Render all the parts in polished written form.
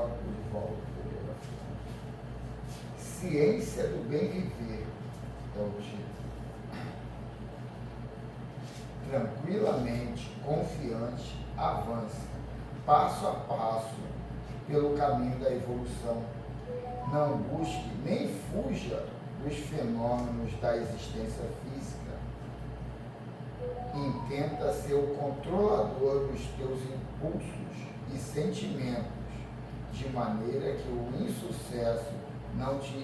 de volta. Ciência do bem viver é o título. Tranquilamente, confiante, avance, passo a passo, pelo caminho da evolução. Não busque nem fuja dos fenômenos da existência física. Intenta ser o controlador dos teus impulsos e sentimentos, de maneira que o insucesso não te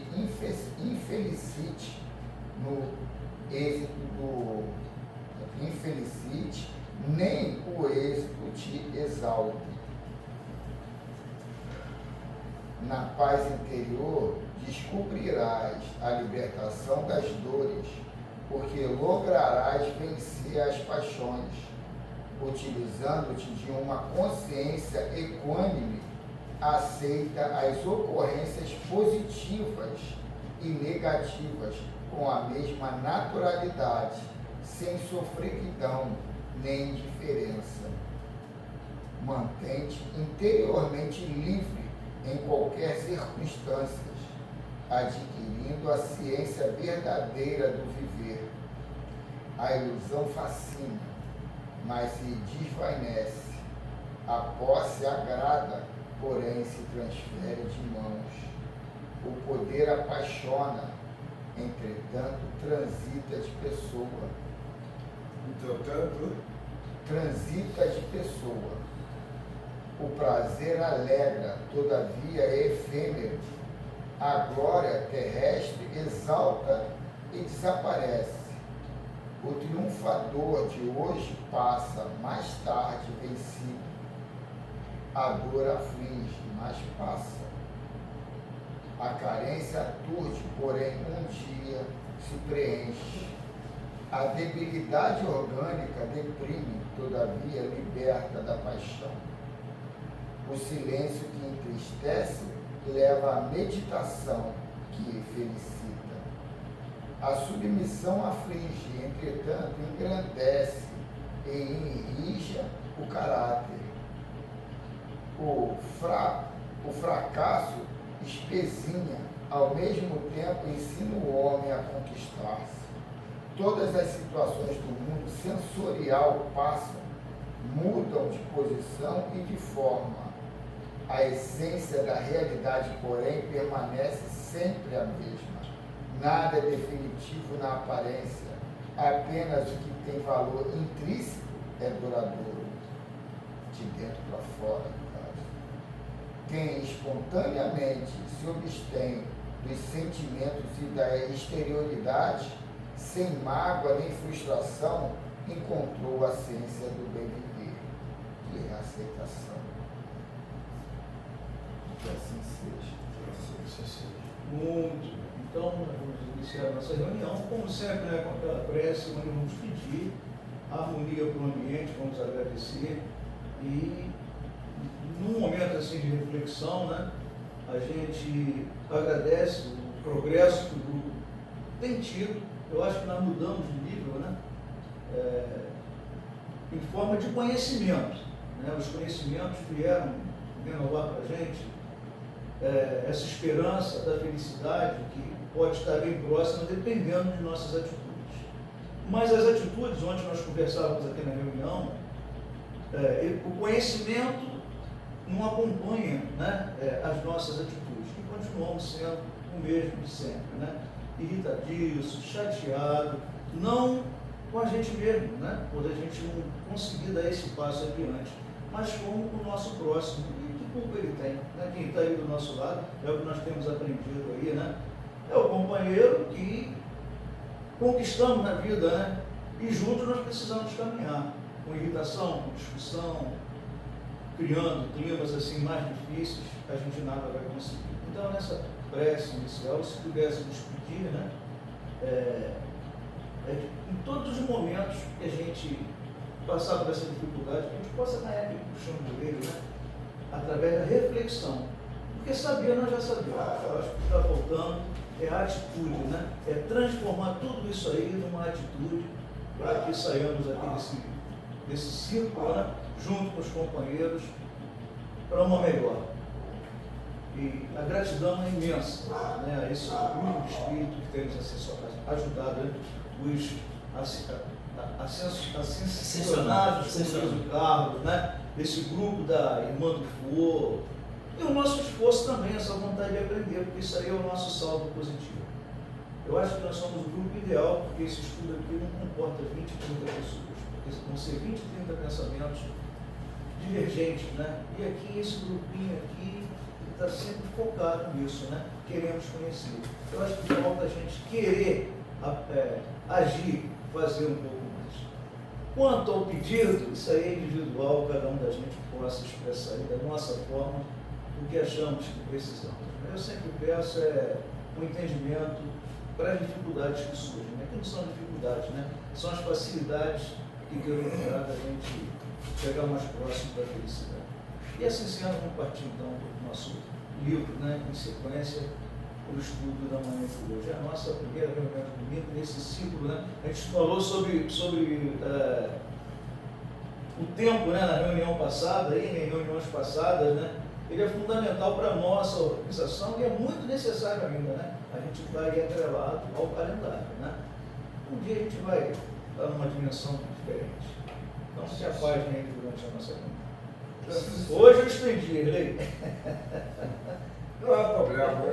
infelicite no êxito nem o êxito te exalte. Na paz interior, descobrirás a libertação das dores, porque lograrás vencer as paixões, utilizando-te de uma consciência equânime, aceita as ocorrências positivas e negativas com a mesma naturalidade, sem sofreguidão nem indiferença. Mantém-te interiormente livre em qualquer circunstância, adquirindo a ciência verdadeira do viver. A ilusão fascina, mas se desvanece. A posse agrada, porém se transfere de mãos. O poder apaixona, entretanto transita de pessoa. Transita de pessoa. O prazer alegra, todavia é efêmero. A glória terrestre exalta e desaparece. O triunfador de hoje passa mais tarde vencido. A dor aflige, mas passa. A carência aturde, porém um dia se preenche. A debilidade orgânica deprime, todavia liberta da paixão. O silêncio que entristece leva à meditação que felicita. A submissão aflige, entretanto, engrandece e enrija o caráter. O fracasso espezinha, ao mesmo tempo ensina o homem a conquistar-se. Todas as situações do mundo sensorial passam, mudam de posição e de forma. A essência da realidade, porém, permanece sempre a mesma. Nada é definitivo na aparência, apenas o que tem valor intrínseco é duradouro, de dentro para fora, no caso. Quem espontaneamente se abstém dos sentimentos e da exterioridade, sem mágoa nem frustração, encontrou a ciência do bem viver, que é a aceitação. Que assim seja. Que assim seja. Muito bem. Então, nós vamos iniciar a nossa reunião, como sempre, né, com aquela prece, onde vamos pedir harmonia para o ambiente, vamos agradecer e, num momento assim de reflexão, né, a gente agradece o progresso que o grupo tem tido. Eu acho que nós mudamos de nível, né, em forma de conhecimento. Né, os conhecimentos vieram renovar para a gente essa esperança da felicidade que pode estar bem próxima dependendo de nossas atitudes. Mas as atitudes, onde nós conversávamos aqui na reunião, o conhecimento não acompanha, né, as nossas atitudes, que continuamos sendo o mesmo de sempre, né? Irritadiço, chateado, não com a gente mesmo, né? Por a gente não conseguir dar esse passo adiante, mas com o nosso próximo. E que culpa ele tem? Né? Quem está aí do nosso lado, é o que nós temos aprendido aí, né? É o companheiro que conquistamos na vida, né? E juntos nós precisamos caminhar, com irritação, com discussão, criando climas assim mais difíceis, a gente nada vai conseguir. Então, nessa prece inicial, se pudéssemos pedir, né? Em todos os momentos que a gente passar por essa dificuldade, que a gente possa ganhar aquele puxão de orelha, né? Através da reflexão. Porque saber nós já sabemos. Eu acho que o que está faltando é a atitude, né? É transformar tudo isso aí numa atitude para que saiamos aqui desse círculo, né? Junto com os companheiros, para uma melhor. E a gratidão é imensa, né, a esse grupo de espírito que tem nos ajudado, né, os ascensionados como Luiz Carlos, né, esse grupo da Irmã do Fogo, e o nosso esforço também, essa vontade de aprender, porque isso aí é o nosso saldo positivo. Eu acho que nós somos o grupo ideal, porque esse estudo aqui não comporta 20, 30 pessoas, porque vão ser 20, 30 pensamentos divergentes, né? E aqui, esse grupinho aqui, está sempre focado nisso, né? Queremos conhecer. Eu acho que falta a gente querer agir, fazer um pouco mais. Quanto ao pedido, isso aí é individual, cada um da gente possa expressar aí da nossa forma o que achamos que precisamos. Eu sempre peço um entendimento para as dificuldades que surgem, né? Que não são dificuldades, né? São as facilidades que querem dar da gente chegar mais próximo da felicidade. E assim sendo, vamos partir então do nosso livro, né? Em sequência, o estudo da manhã de hoje. É a nossa primeira reunião de domingo nesse ciclo, né? A gente falou sobre o tempo, né? Na reunião passada, em reuniões passadas, né? Ele é fundamental para a nossa organização e é muito necessário ainda, né? A gente vai atrelado ao calendário, né? Um dia a gente vai estar numa dimensão diferente. Então se apaguem aí durante a nossa reunião. Hoje eu estendi, Erlei. Não há problema, o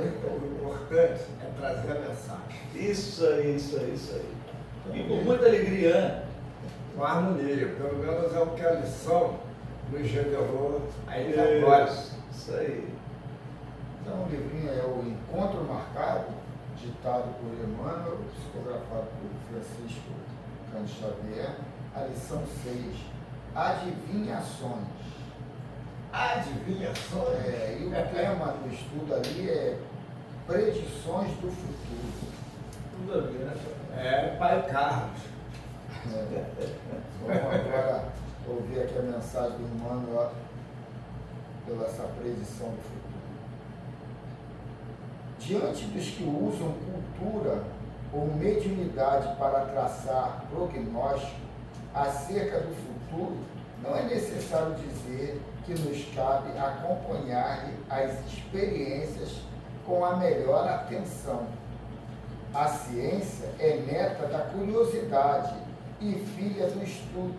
importante é trazer a mensagem. Isso aí. E com muita alegria, né? Com harmonia, pelo menos é o que a lição nos revelou ainda agora. Isso aí. Então, o livrinho é o Encontro Marcado, ditado por Emmanuel, psicografado por Francisco Cândido Xavier, a lição 6, Adivinhações. Adivinhações? E o tema do estudo ali é Predições do Futuro. Tudo a ver, né? Pai Carlos. Vamos agora ouvir aqui a mensagem do Emmanuel pela essa predição do futuro. Diante dos que usam cultura ou mediunidade para traçar prognóstico acerca do futuro, não é necessário dizer que nos cabe acompanhar as experiências com a melhor atenção. A ciência é neta da curiosidade e filha do estudo.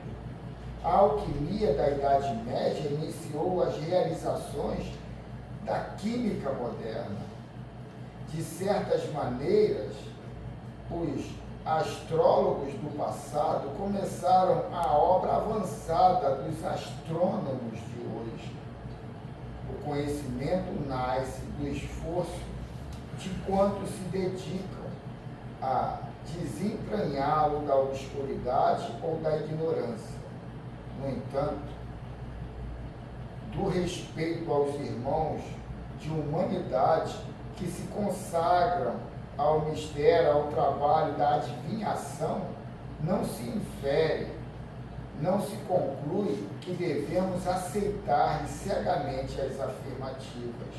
A alquimia da Idade Média iniciou as realizações da química moderna. De certas maneiras, os astrólogos do passado começaram a obra avançada dos astrônomos de hoje. O conhecimento nasce do esforço de quantos se dedicam a desentranhá-lo da obscuridade ou da ignorância. No entanto, do respeito aos irmãos de humanidade que se consagram ao mistério, ao trabalho da adivinhação, não se infere, não se conclui que devemos aceitar cegamente as afirmativas,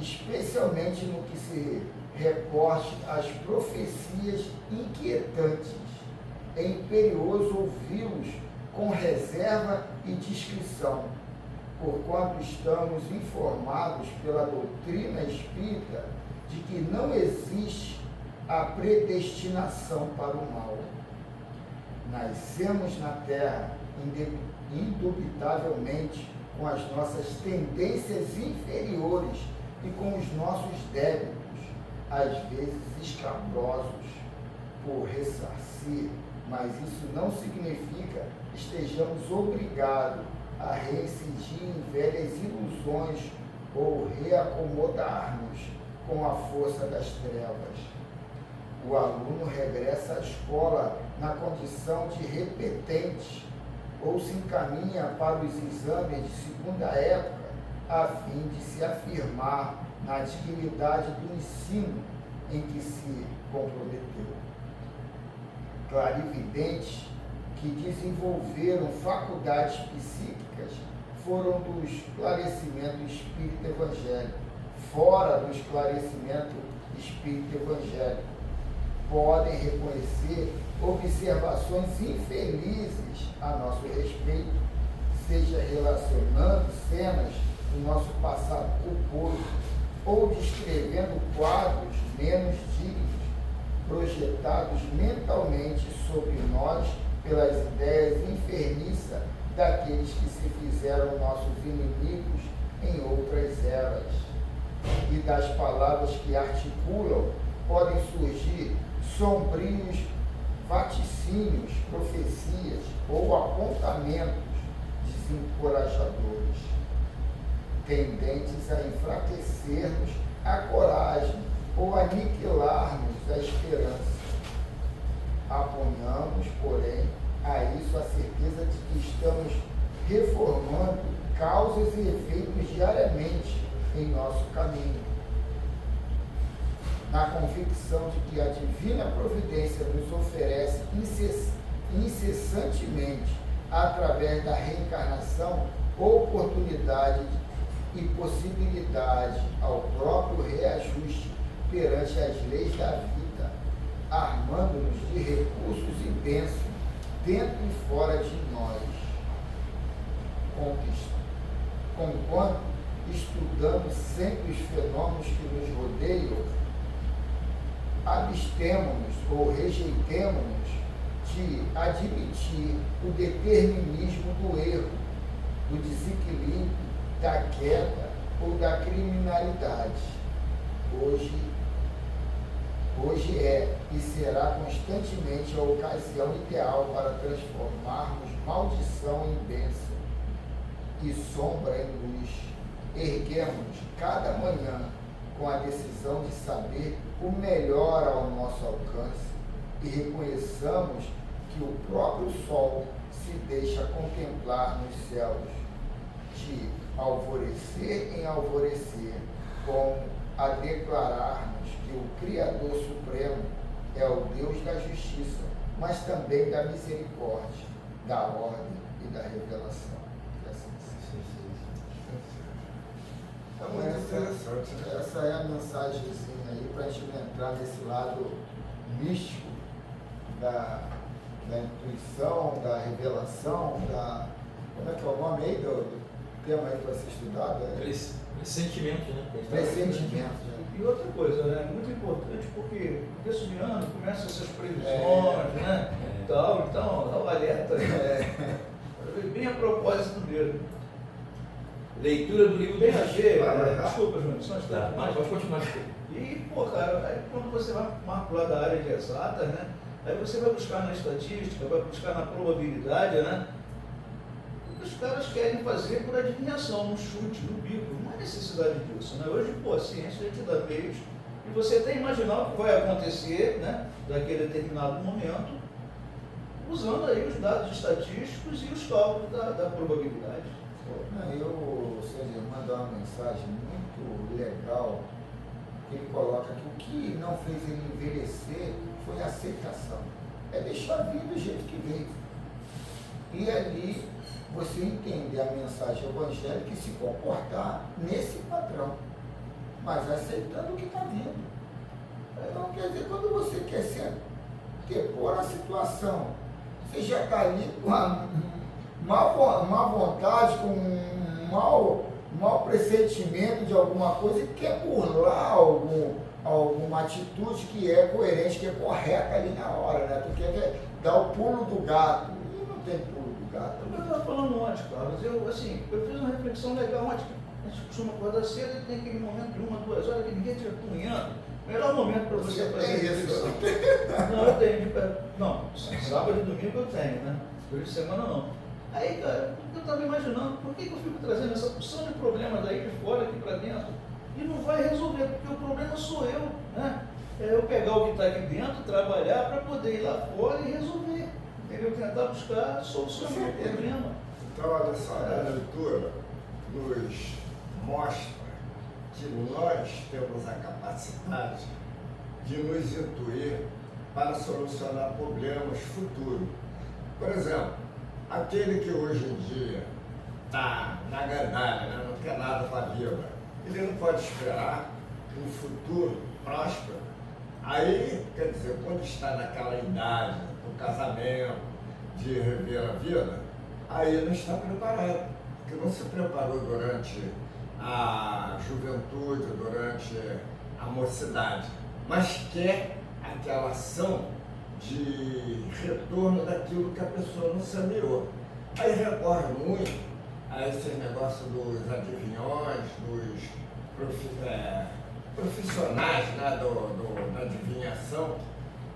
especialmente no que se reporte às profecias inquietantes. É imperioso ouvi-los com reserva e discrição, porquanto estamos informados pela doutrina espírita de que não existe a predestinação para o mal. Nascemos na Terra, indubitavelmente, com as nossas tendências inferiores e com os nossos débitos, às vezes escabrosos, por ressarcir, mas isso não significa que estejamos obrigados a reincidir em velhas ilusões ou reacomodar-nos com a força das trevas. O aluno regressa à escola na condição de repetente ou se encaminha para os exames de segunda época a fim de se afirmar na dignidade do ensino em que se comprometeu. Clarividentes que desenvolveram faculdades psíquicas foram do esclarecimento espírita evangélico, fora do esclarecimento espírita evangélico. Podem reconhecer observações infelizes a nosso respeito, seja relacionando cenas do nosso passado culposo ou descrevendo quadros menos dignos, projetados mentalmente sobre nós pelas ideias enfermiças daqueles que se fizeram nossos inimigos em outras eras. E das palavras que articulam podem surgir sombrios vaticínios, profecias ou apontamentos desencorajadores, tendentes a enfraquecer-nos a coragem ou aniquilar-nos a esperança. Aponhamos, porém, a isso a certeza de que estamos reformando causas e efeitos diariamente em nosso caminho, na convicção de que a divina providência nos oferece incessantemente, através da reencarnação, oportunidade e possibilidade ao próprio reajuste perante as leis da vida, armando-nos de recursos e bênçãos dentro e fora de nós. Conquanto estudamos sempre os fenômenos que nos rodeiam, abstemos-nos ou rejeitemos-nos de admitir o determinismo do erro, do desequilíbrio, da queda ou da criminalidade. Hoje é e será constantemente a ocasião ideal para transformarmos maldição em bênção e sombra em luz. Erguemos cada manhã com a decisão de saber o melhor ao nosso alcance e reconheçamos que o próprio sol se deixa contemplar nos céus, de alvorecer em alvorecer, como a declararmos que o Criador Supremo é o Deus da justiça, mas também da misericórdia, da ordem e da revelação. É muito interessante, né? Essa é a mensagenzinha aí para a gente entrar nesse lado místico da intuição, da revelação, como é que é o nome aí do tema aí para ser estudado? Pressentimento, né? Pressentimento. E outra coisa, né? Muito importante, porque no começo de ano começam essas previsões, né? Tal, então, dá o alerta. Bem a propósito mesmo. Leitura do livro Bem do a ver, Chico. desculpa, Júnior, só está Mas pode continuar. E, pô, cara, aí quando você vai marcar da área de exatas, né? Aí você vai buscar na estatística, vai buscar na probabilidade, né? O que os caras querem fazer por adivinhação, no chute, no bico. Não há necessidade disso, né? Hoje, pô, a ciência te dá meios e você até imaginar o que vai acontecer, né? Daquele determinado momento, usando aí os dados estatísticos e os cálculos da probabilidade. Eu, Sérgio, mandou uma mensagem muito legal, que ele coloca que o que não fez ele envelhecer foi a aceitação. É deixar vir do jeito que veio. E ali você entender a mensagem evangélica e se comportar nesse padrão, mas aceitando o que está vindo. Então, quer dizer, quando você quer se antepor a situação, você já está ali com a má vontade, com um mau pressentimento de alguma coisa e quer burlar alguma atitude que é coerente, que é correta ali na hora, né? Tu quer dar o pulo do gato. E não tem pulo do gato. Eu estava falando ontem, Carlos, eu fiz uma reflexão legal ontem, a gente costuma acordar cedo e tem aquele momento de 1 a 2 horas que ninguém estiver punhando. Melhor momento para você fazer reflexão. Não, eu tenho. Não, sábado e domingo eu tenho, né? Durante a semana não. Aí, cara, eu estava imaginando por que eu fico trazendo essa porção de problemas daí de fora aqui para dentro e não vai resolver, porque o problema sou eu, né? É eu pegar o que está aqui dentro, trabalhar para poder ir lá fora e resolver, entendeu? Tentar buscar solucionar o problema. Então, olha só, a leitura nos mostra que nós temos a capacidade de nos intuir para solucionar problemas futuros. Por exemplo, aquele que hoje em dia está na gandaia, né? Não quer nada com a vida, ele não pode esperar um futuro próspero. Aí, quer dizer, quando está naquela idade do casamento, de rever a vida, aí não está preparado, porque não se preparou durante a juventude, durante a mocidade, mas quer aquela ação de retorno daquilo que a pessoa não semeou. Aí recorre muito a esse negócio dos adivinhões, dos profissionais, né, da adivinhação,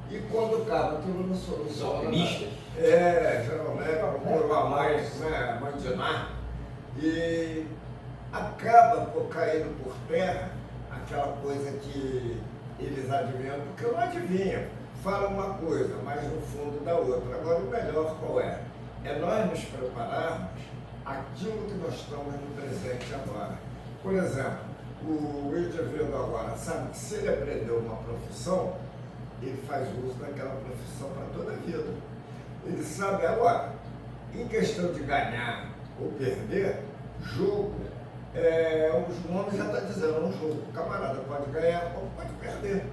e quando acaba aquilo não soluciona. Alquimistas. Geralmente procura a mãe de Ná, e acaba por cair por terra aquela coisa que eles adivinham, porque não adivinham. Fala uma coisa, mas no fundo da outra. Agora, o melhor qual é? É nós nos prepararmos aquilo que nós estamos no presente agora. Por exemplo, o indivíduo agora sabe que se ele aprendeu uma profissão, ele faz uso daquela profissão para toda a vida. Ele sabe agora, em questão de ganhar ou perder, jogo, o nome já está dizendo, é um jogo. O camarada pode ganhar ou pode perder.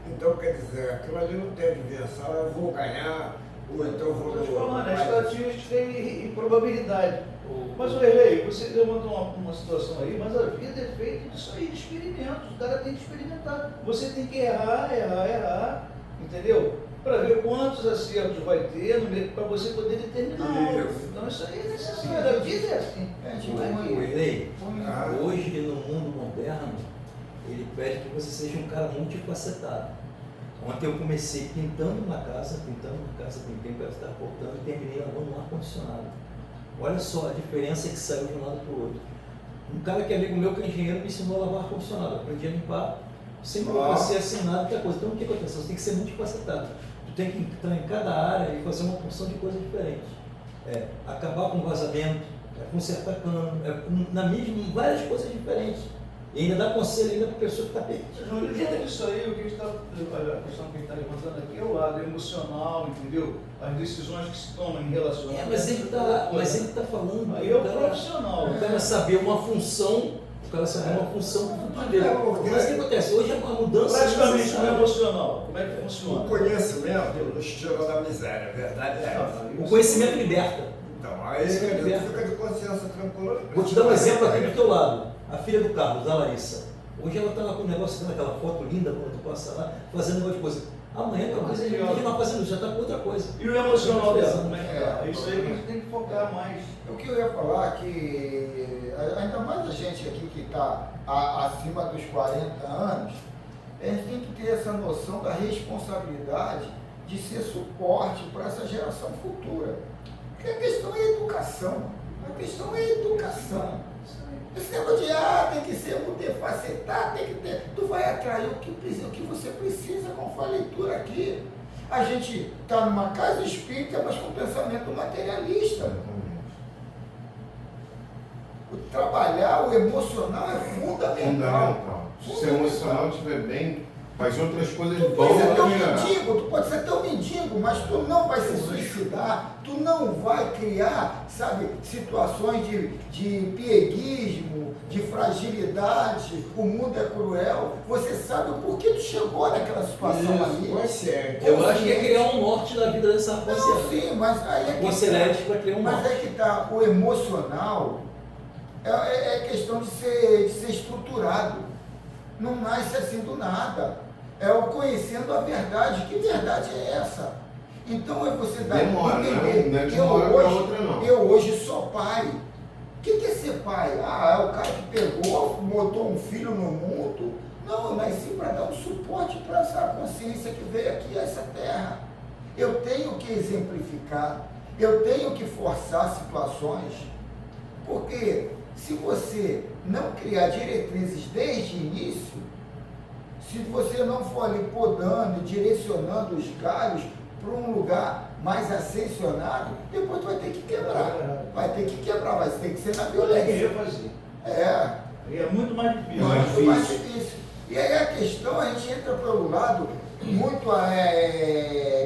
Então, quer dizer, aquilo ali não tem adivinhação, eu vou ganhar, ou então eu vou... Estou falando, é estatística e probabilidade. Mas, o Erlei, você levantou uma situação aí, mas a vida é feita disso aí, de experimentos. O cara tem que experimentar. Você tem que errar, entendeu? Para ver quantos acertos vai ter, para você poder determinar algo. Então, isso aí é necessário. A vida é assim. Erlei, hoje no mundo moderno, ele pede que você seja um cara multifacetado. Ontem eu comecei pintando uma casa, pintei, o cara estava cortando e terminei lavando um ar-condicionado. Olha só a diferença que saiu de um lado para o outro. Um cara que é amigo meu, que é engenheiro, me ensinou a lavar ar-condicionado. Aprendi a limpar, sem burocracia, sem nada, outra coisa. Então o que acontece? Você tem que ser multifacetado. Tu tem que entrar em cada área e fazer uma porção de coisas diferentes. Acabar com vazamento, consertar cano, várias coisas diferentes. E ainda dá conselho ainda para a pessoa que está perdida. Júlio, junto disso aí, a questão que a gente está levantando aqui é o lado emocional, entendeu? As decisões que se tomam em relação a... Mas ele está falando... Aí é o profissional. O cara saber uma função, para o futuro dele. Mas o que acontece? Hoje é uma mudança... Praticamente no emocional, como é que funciona? O conhecimento nos tira da miséria, a verdade é essa. O conhecimento liberta. Então, aí fica de consciência tranquila. Vou te dar um exemplo aqui do teu lado. A filha do Carlos, a Larissa. Hoje ela está lá com um negócio, aquela foto linda, quando tu passa lá, fazendo um monte de coisa. Amanhã talvez ele não esteja fazendo isso, já está com outra coisa. E o emocional dela, como é que tá? É isso aí que a gente tem que focar mais. O que eu ia falar é que, ainda mais a gente aqui que está acima dos 40 anos, a gente tem que ter essa noção da responsabilidade de ser suporte para essa geração futura. Porque a questão é educação. A questão é educação. Esse negócio de, tem que ser multifacetado, tem que ter... Tu vai atrair o que você precisa com a leitura aqui. A gente está numa casa espírita, mas com pensamento materialista. O trabalhar, o emocional é fundamental. Se o emocional estiver bem, faz outras coisas Tu boas para melhorar. tu pode ser tão mendigo, mas tu não vai se suicidar, tu não vai criar, sabe, situações de pieguismo, de fragilidade, o mundo é cruel, você sabe o porquê tu chegou naquela situação ali. Consciente. Eu acho que é criar um norte na vida dessa rapaziada. Não, sim, mas aí é que Conselhete para criar um mas norte. é que tá, o emocional é questão de ser estruturado, não nasce assim do nada. É o conhecendo a verdade. Que verdade é essa? Então é você dar Demora, entender. não é de uma hora para outra, não. Eu hoje sou pai. O que é ser pai? É o cara que pegou, botou um filho no mundo. Não, eu nasci para dar um suporte para essa consciência que veio aqui a essa terra. Eu tenho que exemplificar, eu tenho que forçar situações, porque se você não criar diretrizes desde o início, se você não for ali podando, direcionando os galhos para um lugar mais ascensionado, depois tu vai ter que quebrar. Vai ter que quebrar, vai ter que ser na violência. fazer. É muito mais difícil. muito mais difícil. E aí a questão, a gente entra pelo lado muito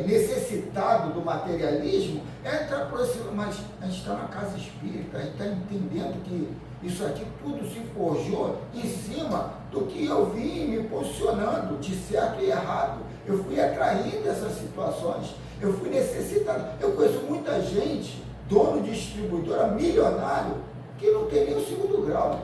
necessitado do materialismo, entrar por esse, mas a gente está na casa espírita, a gente está entendendo que isso aqui tudo se forjou em cima do que eu vim me posicionando de certo e errado. Eu fui atraindo essas situações, eu fui necessitado. Eu conheço muita gente, dono de distribuidora, milionário, que não tem nem o segundo grau.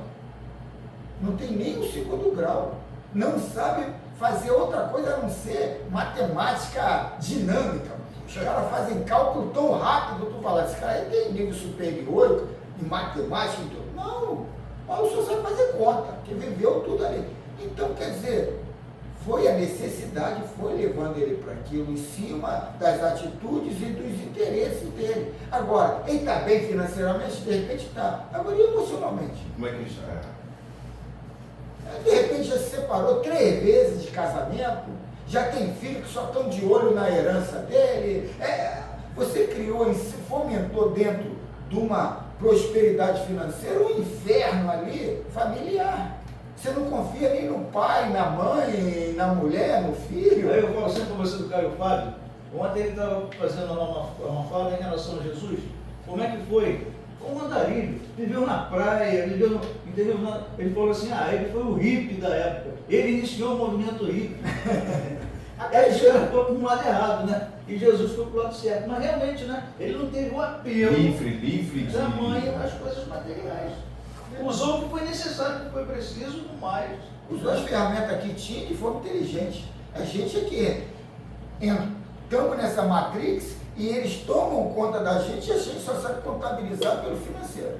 não tem nem o segundo grau, não sabe fazer outra coisa a não ser matemática dinâmica. Os caras fazem cálculo tão rápido, tu fala, esse cara aí tem nível superior em matemática e tudo. Não, o Paulo só sabe fazer conta, porque viveu tudo ali. Então, quer dizer, foi a necessidade, foi levando ele para aquilo em cima das atitudes e dos interesses dele. Agora, ele está bem financeiramente? De repente está. Agora, e emocionalmente? Como é que ele está? De repente já se separou 3 vezes de casamento, já tem filho que só estão de olho na herança dele. Você criou, fomentou dentro de uma prosperidade financeira um inferno ali familiar. Você não confia nem no pai, na mãe, na mulher, no filho. Aí eu falo sempre com você do Caio Fábio. Ontem ele estava fazendo uma fala em relação a Jesus. Como é que foi? Foi um andarilho, viveu na praia, viveu, entendeu? Ele falou assim, ele foi o hippie da época. Ele iniciou o movimento hippie. Ele foi para um lado errado, né? E Jesus foi para o lado certo. Mas realmente, né? Ele não teve o apelo Livre da mãe das coisas materiais. Usou o que foi necessário, o que foi preciso, no mais. Usou as ferramentas que tinha de forma inteligente. A gente é que entramos nessa matrix e eles tomam conta da gente e a gente só sabe contabilizar pelo financeiro.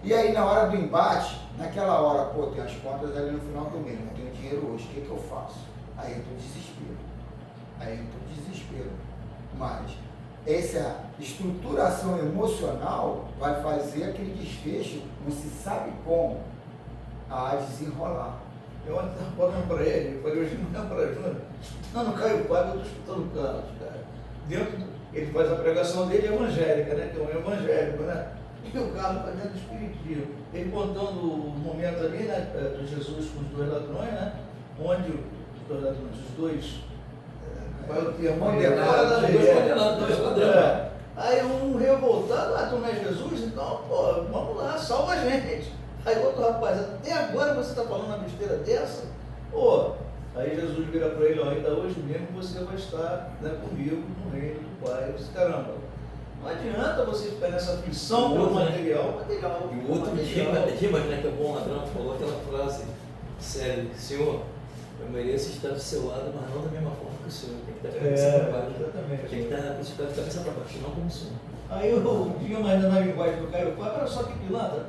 E aí na hora do embate, naquela hora, tem as contas ali no final do mês, não tenho dinheiro hoje, o que eu faço? Aí entra o desespero. Mas essa estruturação emocional vai fazer aquele desfecho, não se sabe como, a desenrolar. Eu ontem estava falando para ele, eu falei, hoje não é para Júnior. Não Caio Fábio, eu estou escutando o Carlos, cara. Ele faz a pregação dele evangélica, né? Que é um evangélico, né? E o Carlos está dentro do espiritismo. Ele contando o momento ali, né? De Jesus com os 2 ladrões, né? Onde os dois Condenados. Aí um revoltado, tu não é Jesus? Então, vamos lá, salva a gente. Aí outro rapaz, até agora você está falando uma besteira dessa? Aí Jesus vira para ele, ainda hoje mesmo você vai estar, né, comigo no reino do Pai. Eu disse, caramba, não adianta você ficar nessa aflição pelo material. E o outro Dimas, né, que é bom ladrão, falou aquela frase séria, Senhor, eu mereço estar do seu lado, mas não da mesma forma que o Senhor. Tem que estar de cabeça para baixo. Exatamente. Tem que estar crucificado de cabeça para baixo, não como o Senhor. Aí eu tinha mais na linguagem do Caio Fábio, olha só que pilantra,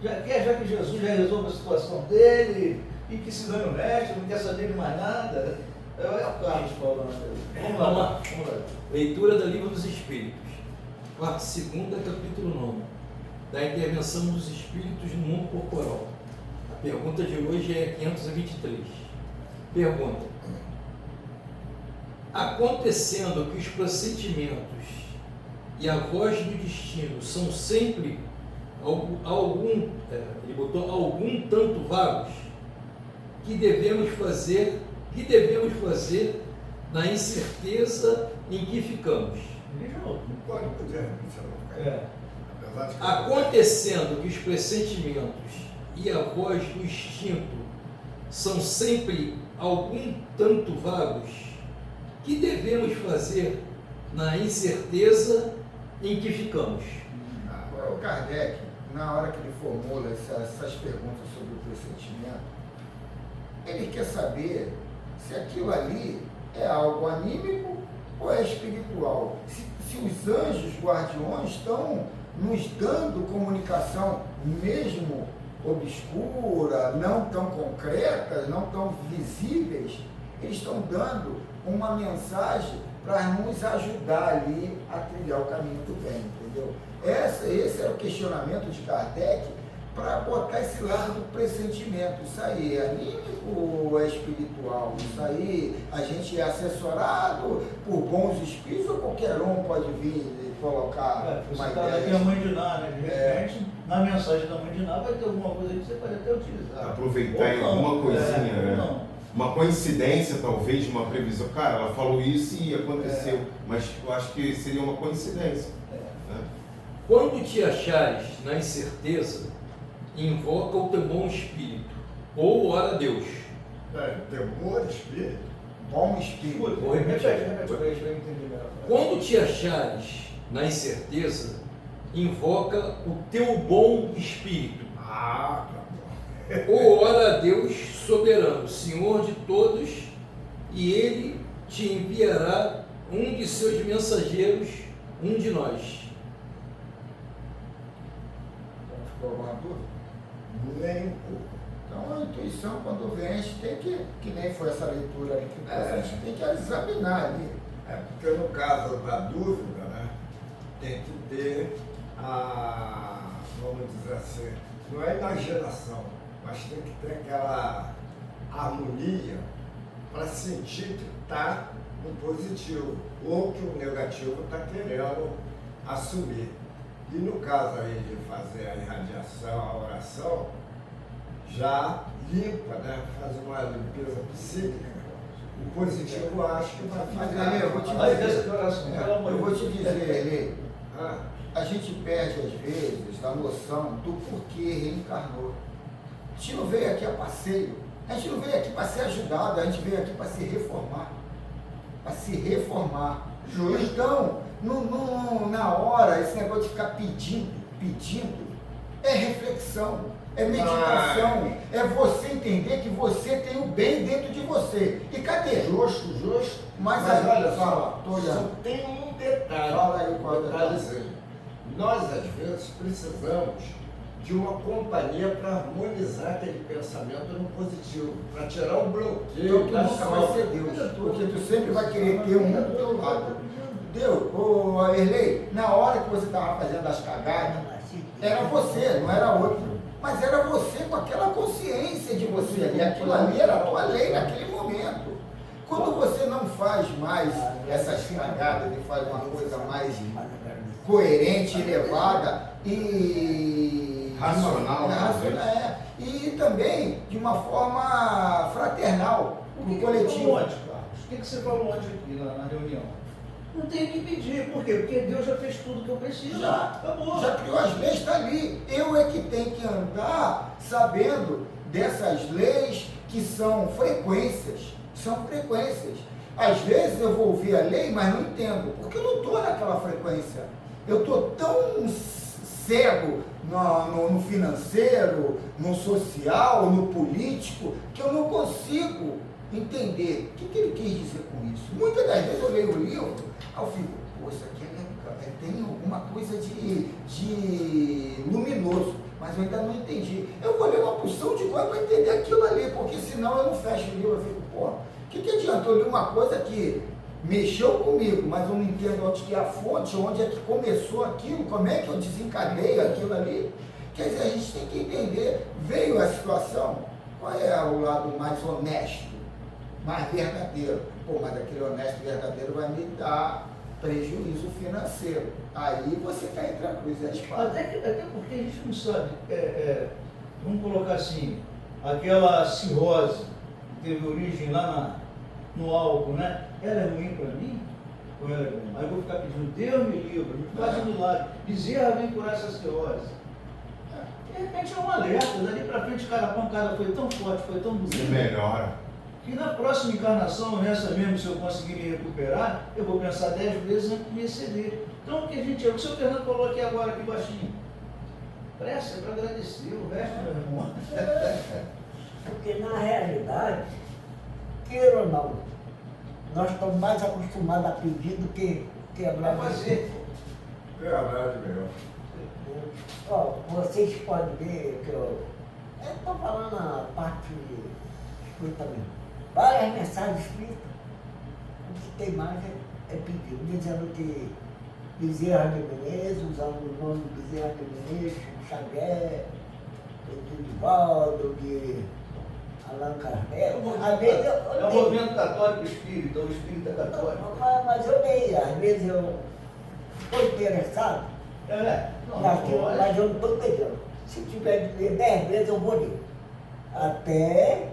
já que Jesus já resolve a situação dele, e que se dane o resto, não quer saber de mais nada. É o Carlos falando. Vamos lá. Leitura do Livro dos Espíritos, parte 2, capítulo 9, da intervenção dos espíritos no mundo corporal. A pergunta de hoje é 523. Pergunta: acontecendo que os pressentimentos e a voz do destino são sempre algum tanto vagos, que devemos fazer na incerteza em que ficamos? Pode repetir. Acontecendo que os pressentimentos e a voz do instinto são sempre algum tanto vagos, que devemos fazer na incerteza em que ficamos? O Kardec, na hora que ele formula essas perguntas sobre o pressentimento, ele quer saber se aquilo ali é algo anímico ou é espiritual. Se os anjos guardiões estão nos dando comunicação, mesmo obscura, não tão concretas, não tão visíveis, eles estão dando uma mensagem para nos ajudar ali a trilhar o caminho do bem, entendeu? Esse é o questionamento de Kardec para botar esse lado do pressentimento. Isso aí é anímico ou é espiritual? Isso aí a gente é assessorado por bons espíritos ou qualquer um pode vir e colocar Você uma está ideia? aqui a Mãe de Ná, né? De repente, na mensagem da Mãe de Ná vai ter alguma coisa que você pode até utilizar. Aproveitar em Ou não. alguma coisinha, Ou né? não. Uma coincidência, talvez, uma previsão. Cara, ela falou isso e aconteceu. Mas eu acho que seria uma coincidência. Né? Quando te achares na incerteza, invoca o teu bom espírito, ou ora a Deus. Temor, espírito. Bom espírito. Vou repetir. Repete para eu entender melhor. Quando te achares na incerteza, invoca o teu bom espírito, Ah, tá bom. Ou ora a Deus soberano, Senhor de todos, e Ele te enviará um de seus mensageiros, um de nós. Ficou alguma dúvida? Nem um pouco. Então a intuição, quando vem, a gente tem que nem foi essa leitura ali que a gente tem que examinar ali. É porque no caso da dúvida, né, tem que ter vamos dizer assim, não é imaginação, mas tem que ter aquela harmonia para sentir que está no positivo ou que o negativo está querendo assumir. E no caso aí de fazer a irradiação, a oração, já limpa, né? Faz uma limpeza psíquica. O positivo eu acho que vai Mas ficar. ali, eu vou te Mas dizer, essa oração, pelo amor eu de vou Deus. te dizer, Eli, Ah, a gente perde às vezes a noção do porquê reencarnou. A gente não veio aqui a passeio, a gente não veio aqui para ser ajudado, a gente veio aqui para se reformar. Para se reformar. Então, na hora, esse negócio de ficar pedindo, é reflexão, é meditação, é você entender que você tem o bem dentro de você. E cadê? justo. Mas aí, olha fala, só, tô olhando. só tem um detalhe. Fala aí qual é o detalhe. detalhezinho. Nós, às vezes, precisamos de uma companhia para harmonizar aquele pensamento no positivo, para tirar o bloqueio Então tu da nunca vai sombra. ser Deus, porque tu sempre vai querer ter um do teu lado. Deus, ô Erlei, na hora que você estava fazendo as cagadas, era você, não era outro. Mas era você com aquela consciência de você ali. Aquilo ali era a tua lei naquele momento. Quando você não faz mais essas cagadas e faz uma coisa mais coerente, elevada e Racional, e também de uma forma fraternal, O no que você coletivo. falou ontem, Carlos? O que você falou ontem aqui na reunião? Não tem que pedir. Por quê? Porque Deus já fez tudo que eu preciso. Acabou. Já criou as leis, está ali. Eu é que tenho que andar sabendo dessas leis que são frequências. São frequências. Às vezes eu vou ouvir a lei, mas não entendo, porque eu não estou naquela frequência. Eu estou tão cego no financeiro, no social, no político, que eu não consigo entender o que ele quis dizer com isso. Muitas das vezes eu leio o livro, aí eu fico, pô, isso aqui tem alguma coisa de luminoso, mas eu ainda não entendi. Eu vou ler uma porção de coisa para entender aquilo ali, porque senão eu não fecho o livro, eu fico, pô, o que adianta eu ler uma coisa que mexeu comigo, mas eu não entendo onde que é a fonte, onde é que começou aquilo, como é que eu desencadeio aquilo ali. Quer dizer, a gente tem que entender, veio a situação, qual é o lado mais honesto, mais verdadeiro? Pô, mas aquele honesto verdadeiro vai me dar prejuízo financeiro. Aí você está entre a cruz e a espada. Até porque a gente não sabe. Vamos colocar assim, aquela cirrose que teve origem lá no álcool, né? Ela é ruim para mim? Ou ela é ruim? Aí eu vou ficar pedindo, Deus me livre, me faz um milagre. Bezerra vem curar essa cirrose. De repente é um alerta, dali para frente a pancada foi tão forte, foi tão Você doída, melhora. que na próxima encarnação, nessa mesmo, se eu conseguir me recuperar, eu vou pensar 10 vezes antes de me exceder. Então o que a gente o seu Fernando falou aqui agora, aqui baixinho, pressa é para agradecer, o resto, meu irmão. Porque na realidade, queira ou não, nós estamos mais acostumados a pedir do que a Vai fazer. Verdade mesmo. Ó, vocês podem ver que eu estou falando a parte espírita mesmo. Várias mensagens espíritas, o que tem mais é pedido, dizendo que Bezerra de Menezes, usando o nome de Bezerra de Menezes, Xavier, de Divaldo, de Allan Kardec. Às vezes É eu o leio. movimento católico espírita, o espírita católico. Mas eu leio, às vezes eu estou interessado naquilo, mas eu não estou pegando. Se tiver de ler 10 vezes, eu vou ler. Até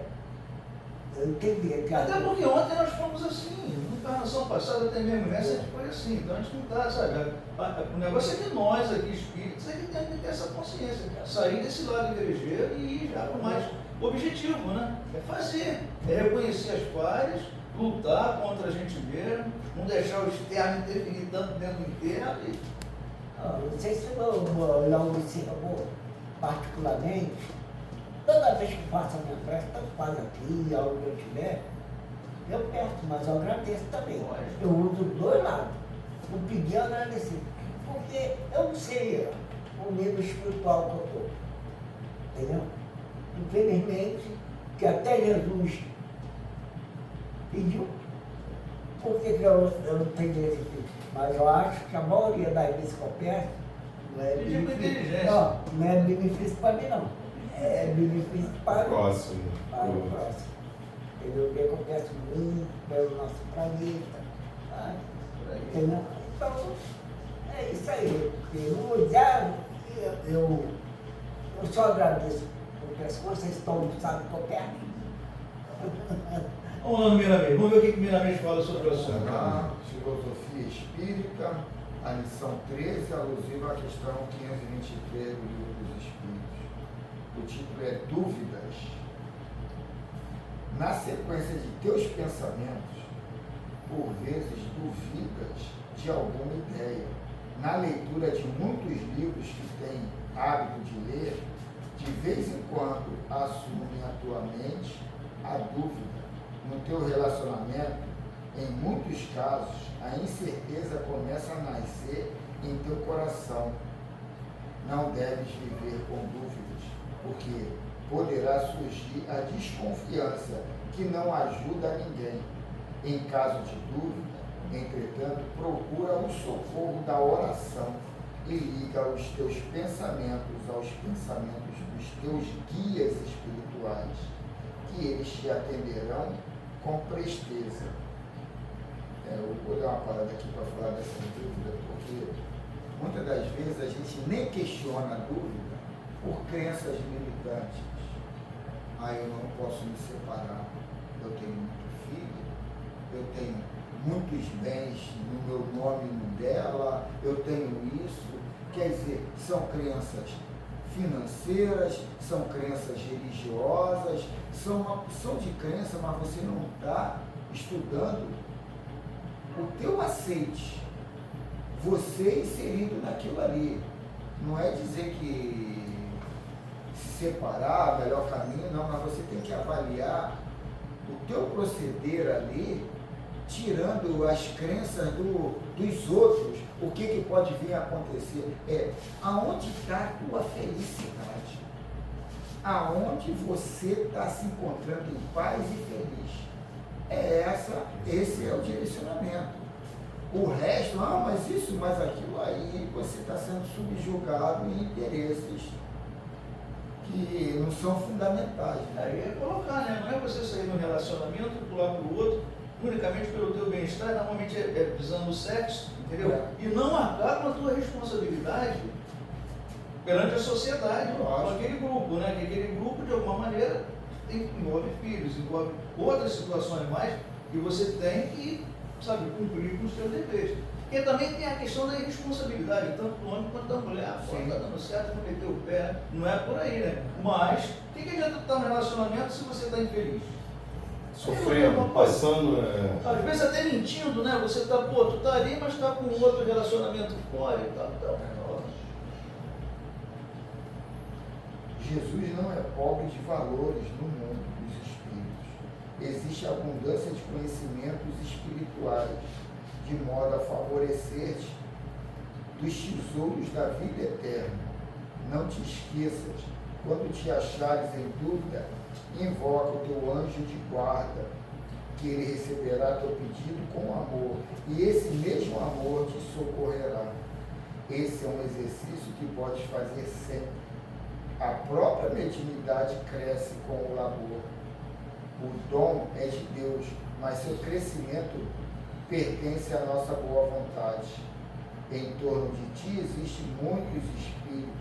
eu entender. Que Até porque ontem nós fomos assim, na encarnação passada até mesmo nessa a gente foi assim, então a gente não está, sabe? O negócio é que nós aqui, espíritos, é que temos que ter essa consciência, sair desse lado igrejeiro e ir já com mais objetivo, né? É fazer, é reconhecer as falhas, lutar contra a gente mesmo, não deixar o externo interferir tanto dentro do interno e Não sei se eu vou olhar o Luciano, particularmente, toda vez que faço a minha prece, tanto faz aqui, aonde eu estiver, eu peço, mas eu agradeço também. Eu uso os dois lados. O pedir e agradecer. Porque eu não sei o nível espiritual que eu estou. Entendeu? Infelizmente, que até Jesus pediu, por que eu não tenho direito de pedir? Mas eu acho que a maioria das vezes que eu peço, não é Pedir com benefício. inteligência. Não é benefício para mim, não. É benefício para Próximo. o próximo. Entendeu? Que eu peço muito pelo nosso planeta. Tá? Entendeu? Então, é isso aí. Eu já, eu só agradeço, porque se vocês estão sabem que eu peço. Vamos lá no Miramês. Vamos ver o que Miramês fala sobre o assunto. Na filosofia espírita, a lição 13, alusiva à questão 523 do Livro dos Espíritos. O título é Dúvidas. Na sequência de teus pensamentos, por vezes duvidas de alguma ideia. Na leitura de muitos livros que têm hábito de ler, de vez em quando assumem a tua mente a dúvida. No teu relacionamento, em muitos casos, a incerteza começa a nascer em teu coração. Não deves viver com dúvidas, porque poderá surgir a desconfiança que não ajuda a ninguém. Em caso de dúvida, entretanto, procura o socorro da oração e liga os teus pensamentos aos pensamentos dos teus guias espirituais, que eles te atenderão com presteza. Eu vou dar uma parada aqui para falar dessa dúvida, porque muitas das vezes a gente nem questiona a dúvida por crenças limitantes. Eu não posso me separar, eu tenho muito filho, eu tenho muitos bens no meu nome e no dela, eu tenho isso. Quer dizer, são crenças financeiras, são crenças religiosas, são uma opção de crença, mas você não está estudando o teu aceite, você inserido naquilo ali. Não é dizer que se separar é o melhor caminho, não, mas você tem que avaliar o teu proceder ali, tirando as crenças dos outros, o que pode vir a acontecer. Aonde está a tua felicidade? Aonde você está se encontrando em paz e feliz? Esse é o direcionamento. O resto, mas isso, mas aquilo, aí você está sendo subjugado em interesses que não são fundamentais. Aí é colocar, né? Não é você sair no relacionamento e pular para o outro unicamente pelo teu bem-estar, normalmente visando o sexo, entendeu? E não arcar com a tua responsabilidade perante a sociedade, com aquele grupo, né? Que aquele grupo, de alguma maneira, envolve filhos, envolve outras situações mais que você tem que, sabe, cumprir com os seus deveres. Porque também tem a questão da irresponsabilidade, tanto do homem quanto da mulher. Pô, está dando certo, não meteu o pé, não é por aí, né? Mas, o que adianta estar no relacionamento se você está infeliz? Sofrendo, passando. Às vezes até mentindo, né? Você está, tu tá ali, mas está com outro relacionamento fora e tal. Então, Jesus não é pobre de valores no mundo dos espíritos. Existe abundância de conhecimentos espirituais, de modo a favorecer-te dos tesouros da vida eterna. Não te esqueças, quando te achares em dúvida, invoca o teu anjo de guarda, que ele receberá teu pedido com amor, e esse mesmo amor te socorrerá. Esse é um exercício que podes fazer sempre. A própria mediunidade cresce com o labor. O dom é de Deus, mas seu crescimento pertence à nossa boa vontade. Em torno de ti existem muitos espíritos,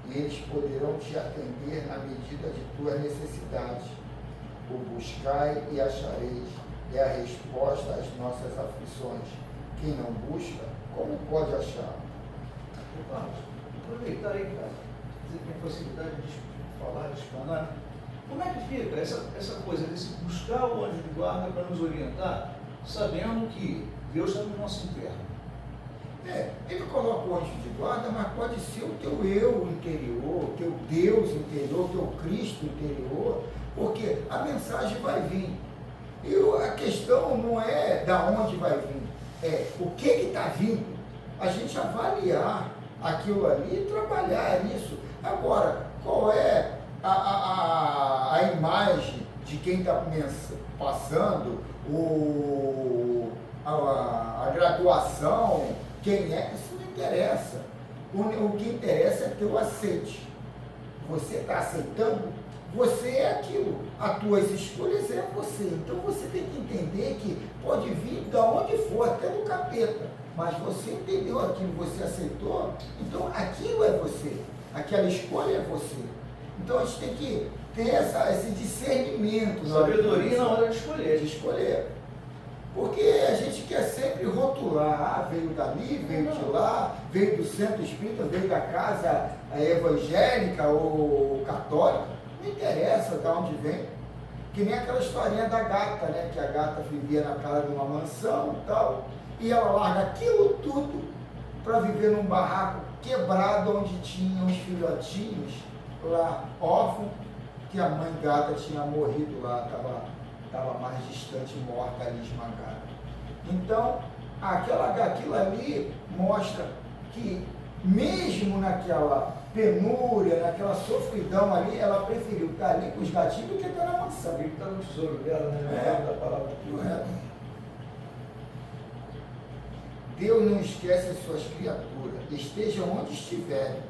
e eles poderão te atender na medida de tuas necessidades. O buscai e achareis é a resposta às nossas aflições. Quem não busca, como pode achar? Vamos aproveitar aí, cara. Você tem facilidade de falar, de explanar. Como é que fica essa coisa desse buscar o anjo de guarda para nos orientar, sabendo que Deus está no nosso inferno? Ele coloca o anjo de guarda, mas pode ser o teu eu interior, o teu Deus interior, o teu Cristo interior, porque a mensagem vai vir. E a questão não é da onde vai vir, é o que está vindo. A gente avaliar aquilo ali e trabalhar nisso. Agora, qual é a imagem de quem está passando, a graduação, quem é, isso não interessa. O que interessa é ter o aceite. Você está aceitando? Você é aquilo. As tuas escolhas é você. Então você tem que entender que pode vir de onde for, até do capeta. Mas você entendeu aquilo, você aceitou, então aquilo é você. Aquela escolha é você. Então a gente tem que ter esse discernimento. Sabedoria na hora de escolher. De escolher. Porque a gente quer sempre rotular, veio dali, veio de lá, veio do centro espírita, veio da casa evangélica ou católica, não interessa de onde vem. Que nem aquela historinha da gata, né? Que a gata vivia na casa de uma mansão e tal, e ela larga aquilo tudo para viver num barraco quebrado onde tinha uns filhotinhos lá, órfãos, que a mãe gata tinha morrido lá, estava mais distante, morta ali, esmagada. Então, aquilo ali mostra que mesmo naquela penúria, naquela sofridão ali, ela preferiu estar ali com os gatinhos do que estar na mansão. Ele está no tesouro dela, né? Da palavra. Correto. Deus não esquece as suas criaturas, estejam onde estiverem.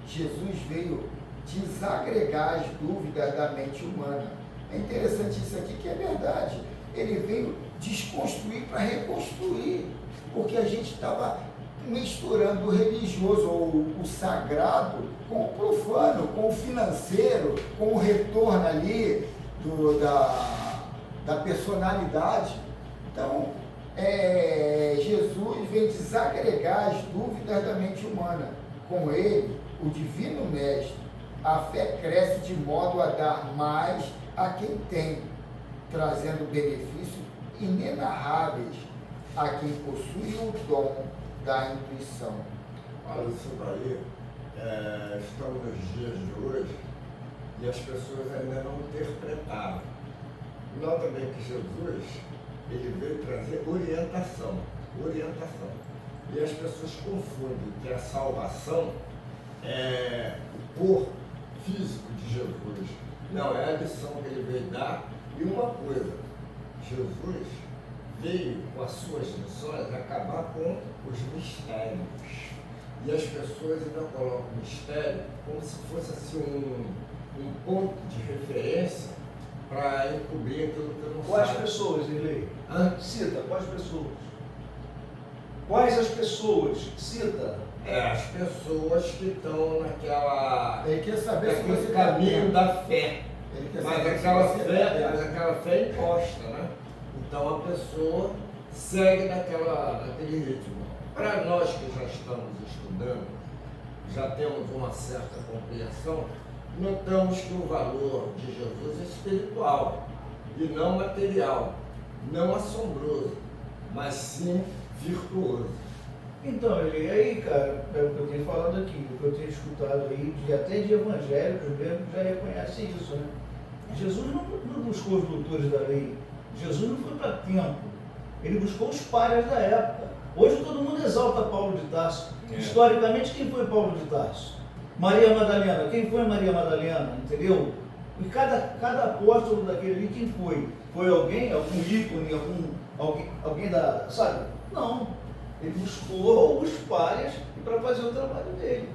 Jesus veio desagregar as dúvidas da mente humana. É interessante isso aqui, que é verdade. Ele veio desconstruir para reconstruir, porque a gente estava misturando o religioso, ou o sagrado, com o profano, com o financeiro, com o retorno ali da personalidade. Então, Jesus vem desagregar as dúvidas da mente humana. Com ele, o Divino Mestre, a fé cresce de modo a dar mais a quem tem, trazendo benefícios inenarráveis a quem possui o dom da intuição. Olha, isso daí, estamos nos dias de hoje e as pessoas ainda não interpretaram. Nota bem que Jesus, ele veio trazer orientação. E as pessoas confundem que a salvação é o corpo físico de Jesus. Não, é a lição que ele veio dar. E uma coisa, Jesus veio com as suas lições acabar com os mistérios. E as pessoas ainda colocam o mistério como se fosse assim um ponto de referência para encobrir aquilo que eu não Quais sabe. pessoas, Irlei? Cita, quais pessoas? Quais as pessoas? Cita. as pessoas que estão naquela Ele quer saber se naquele você está caminho bem. da fé. Ele quer Mas saber se aquela você fé, está bem. mas aquela fé é imposta, né? Então a pessoa segue naquele ritmo. Para nós que já estamos estudando, já temos uma certa compreensão, notamos que o valor de Jesus é espiritual e não material, não assombroso, mas sim virtuoso. Então, ele aí, cara, é o que eu tenho falado aqui, o que eu tenho escutado aí, até de evangélicos mesmo, já reconhecem isso, né? Jesus não buscou os doutores da lei, Jesus não foi para templo, ele buscou os párias da época. Hoje todo mundo exalta Paulo de Tarso. Historicamente, quem foi Paulo de Tarso? Maria Madalena, quem foi Maria Madalena, entendeu? E cada apóstolo daquele ali, quem foi? Foi alguém, algum ícone, alguém da, sabe? Não. Ele buscou os párias para fazer o trabalho dele.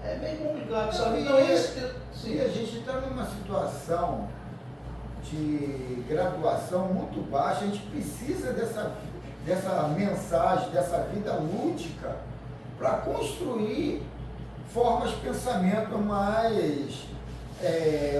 É bem complicado, sabe? Então, E a gente está numa situação de graduação muito baixa, a gente precisa dessa mensagem, dessa vida lúdica, para construir formas de pensamento mais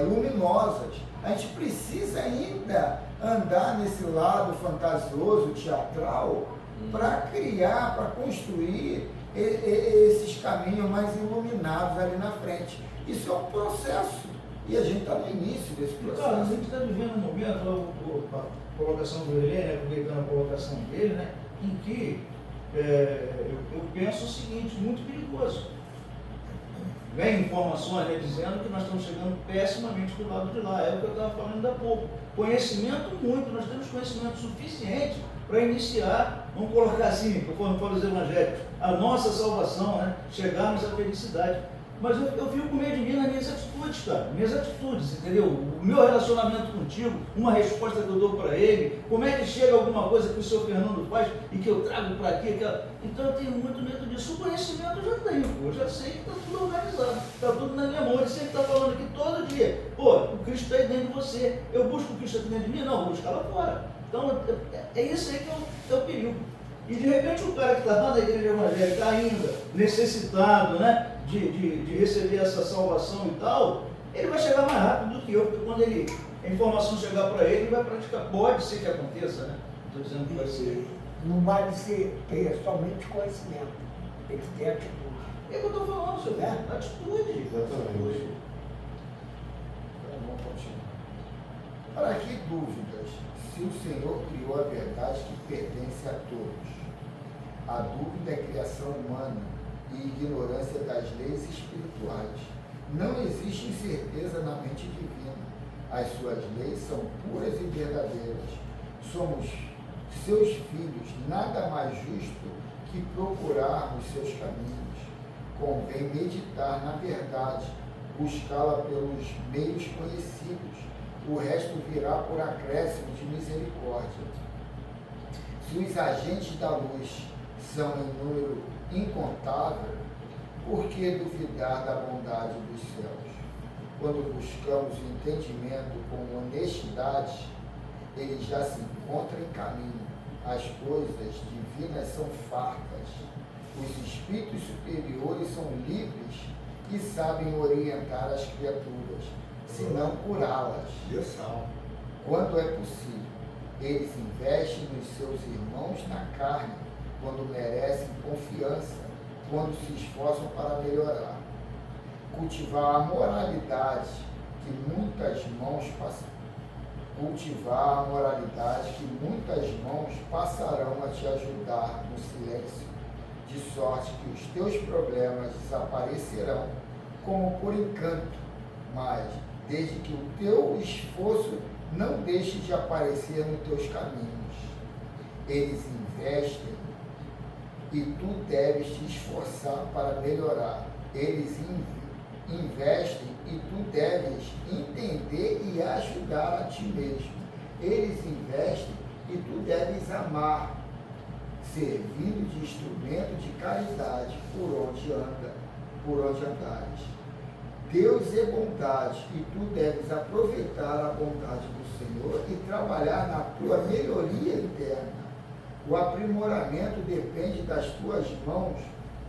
luminosas. A gente precisa ainda andar nesse lado fantasioso, teatral, para criar, para construir esses caminhos mais iluminados ali na frente. Isso é um processo. E a gente está no início desse Cara, a processo. gente está vivendo um momento, a colocação do Helê, né, aproveitando a colocação dele, né, em que eu penso o seguinte, muito perigoso. Vem informações, né, dizendo que nós estamos chegando pessimamente do lado de lá. É o que eu estava falando ainda há pouco. Conhecimento muito, nós temos conhecimento suficiente para iniciar, vamos colocar assim, conforme falam os evangélicos, a nossa salvação, né? Chegarmos à felicidade. Mas eu fico com medo de mim nas minhas atitudes, cara. Minhas atitudes, entendeu? O meu relacionamento contigo, uma resposta que eu dou para ele, como é que chega alguma coisa que o senhor Fernando faz e que eu trago para aqui, então eu tenho muito medo disso. O conhecimento eu já tenho, pô. Eu já sei que está tudo organizado, está tudo na minha mão. Ele sempre está falando aqui todo dia, pô, o Cristo está aí dentro de você. Eu busco o Cristo aqui dentro de mim? Não, eu vou buscar lá fora. Então é isso aí que é o perigo. E de repente o cara que está lá na igreja evangélica ainda necessitado, né, de receber essa salvação e tal, ele vai chegar mais rápido do que eu, porque quando a informação chegar para ele vai praticar. Pode ser que aconteça, né? Estou dizendo que vai ser. Não vale ter somente conhecimento, tem que ter atitude. É o que eu estou falando, senhor. Atitude. Exatamente. Então, vamos continuar. Para que dúvidas, se o Senhor criou a verdade que pertence a todos? A dúvida é criação humana e ignorância das leis espirituais. Não existe incerteza na mente divina. As suas leis são puras e verdadeiras. Somos seus filhos, nada mais justo que procurarmos seus caminhos. Convém meditar na verdade, buscá-la pelos meios conhecidos. O resto virá por acréscimo de misericórdia. Se os agentes da luz são em número incontável, por que duvidar da bondade dos céus? Quando buscamos o entendimento com honestidade, ele já se encontra em caminho. As coisas divinas são fartas. Os espíritos superiores são livres e sabem orientar as criaturas, se não curá-las. Quando é possível, eles investem nos seus irmãos na carne, quando merecem confiança, quando se esforçam para melhorar. Cultivar a moralidade que muitas mãos passarão a te ajudar no silêncio, de sorte que os teus problemas desaparecerão como por encanto, mas desde que o teu esforço não deixe de aparecer nos teus caminhos. Eles investem e tu deves te esforçar para melhorar. Eles investem e tu deves entender e ajudar a ti mesmo. Eles investem e tu deves amar, servindo de instrumento de caridade por onde andares. Deus é bondade e tu deves aproveitar a bondade do Senhor e trabalhar na tua melhoria interna. O aprimoramento depende das tuas mãos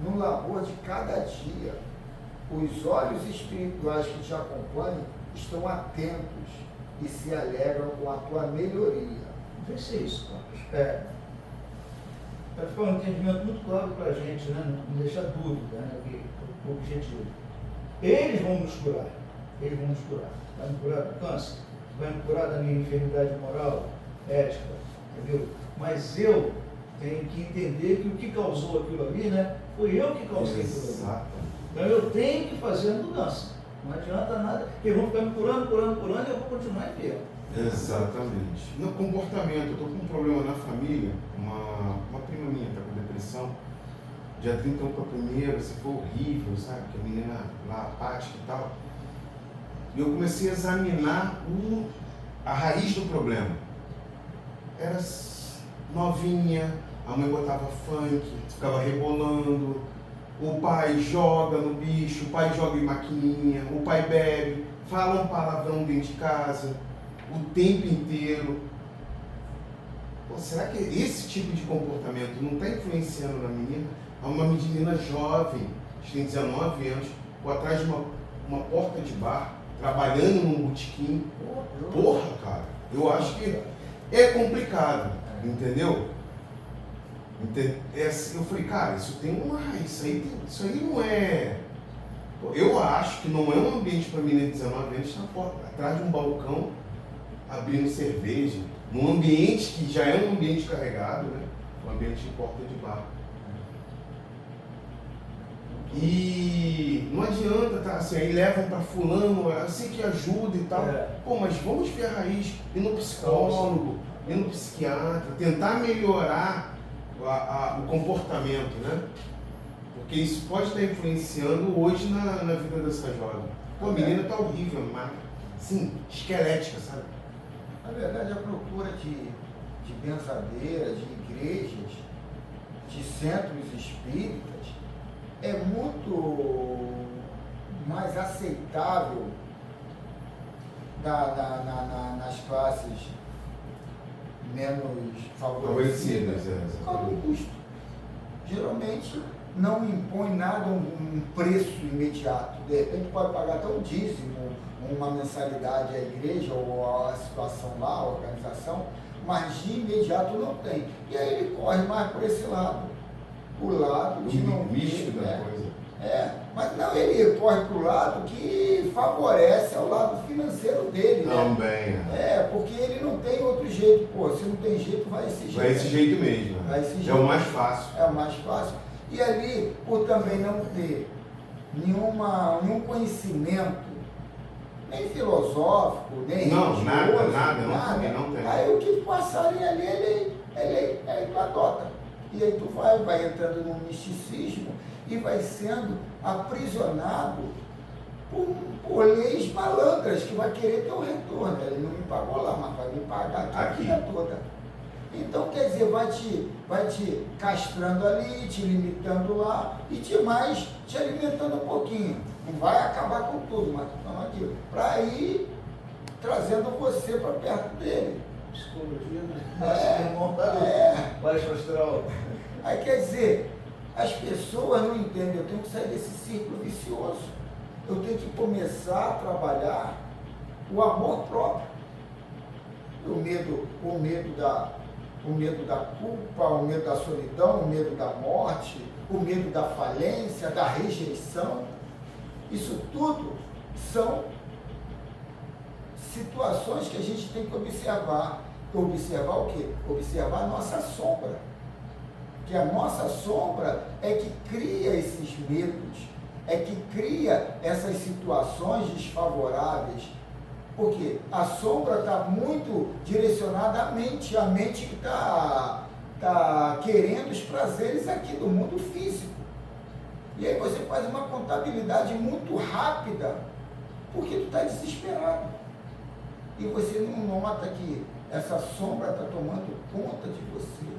no labor de cada dia. Os olhos espirituais que te acompanham estão atentos e se alegram com a tua melhoria. Não sei se é isso, para ficar um entendimento muito claro para a gente, né? Não deixar dúvida, né? O objetivo. Eles vão nos curar. Eles vão nos curar. Vai me curar do câncer, vai me curar da minha enfermidade moral, ética, entendeu? Mas eu tenho que entender que o que causou aquilo ali, né? Foi eu que causei aquilo ali. Exato. Então eu tenho que fazer a mudança. Não adianta nada, porque vão ficar me curando, e eu vou continuar enfermo. Exatamente. No comportamento, eu estou com um problema na família, uma prima minha está com depressão, dia 31 para primeira, assim, foi horrível, sabe? Que a menina lá apática e tal. E eu comecei a examinar a raiz do problema. Era novinha, a mãe botava funk, ficava rebolando, o pai joga no bicho, o pai joga em maquininha, o pai bebe, fala um palavrão dentro de casa, o tempo inteiro. Pô, será que esse tipo de comportamento não está influenciando na menina? É uma menina jovem, tem 19 anos, ou atrás de uma porta de bar, trabalhando num botequim. Porra, cara, eu acho que é complicado, entendeu? Eu falei, cara, isso tem uma raiz, isso aí não é... Eu acho que não é um ambiente para menina de 19 anos na porta, atrás de um balcão, abrindo cerveja, num ambiente que já é um ambiente carregado, né? Um ambiente de porta de bar. E não adianta, tá? Assim, aí levam para fulano, assim que ajuda e tal. Pô, mas vamos ver a raiz, ir no psicólogo, ir no psiquiatra, tentar melhorar o comportamento, né? Porque isso pode estar influenciando hoje na vida dessa jovem. Pô, a menina tá horrível, mas, sim, esquelética, sabe? Na verdade, a procura de benzadeiras, de igrejas, de centros espíritas, é muito mais aceitável nas classes menos favorecidas por causa do custo. Geralmente não impõe nada, um preço imediato. De repente pode pagar até um dízimo, uma mensalidade à igreja ou à situação lá, à organização, mas de imediato não tem. E aí ele corre mais por esse lado. O lado de não místico ter, da coisa. Mas não, ele corre para o lado que favorece ao lado financeiro dele. Também. Né? Porque ele não tem outro jeito. Pô, se não tem jeito, vai esse jeito. Vai esse jeito mesmo. Vai esse jeito. É o mais fácil. É o mais fácil. E ali, por também não ter nenhum conhecimento, nem filosófico, nem não, religioso, nada, não tem. Aí o que passarem ali, aí tu adota. E aí tu vai entrando num misticismo e vai sendo aprisionado por leis malandras que vai querer ter um retorno. Ele não me pagou lá, mas vai me pagar aqui a vida toda. Então, quer dizer, vai te castrando ali, te limitando lá e te alimentando um pouquinho. Não vai acabar com tudo, mas não aquilo. Para ir trazendo você para perto dele. Psicologia, né? Baixa astral. Aí quer dizer, as pessoas não entendem, eu tenho que sair desse círculo vicioso. Eu tenho que começar a trabalhar o amor próprio. O medo da culpa, o medo da solidão, o medo da morte, o medo da falência, da rejeição. Isso tudo são situações que a gente tem que observar. Observar o quê? Observar a nossa sombra. Que a nossa sombra é que cria esses medos, é que cria essas situações desfavoráveis. Porque a sombra está muito direcionada à mente, a mente que está querendo os prazeres aqui do mundo físico. E aí você faz uma contabilidade muito rápida, porque tu está desesperado. E você não nota que essa sombra está tomando conta de você.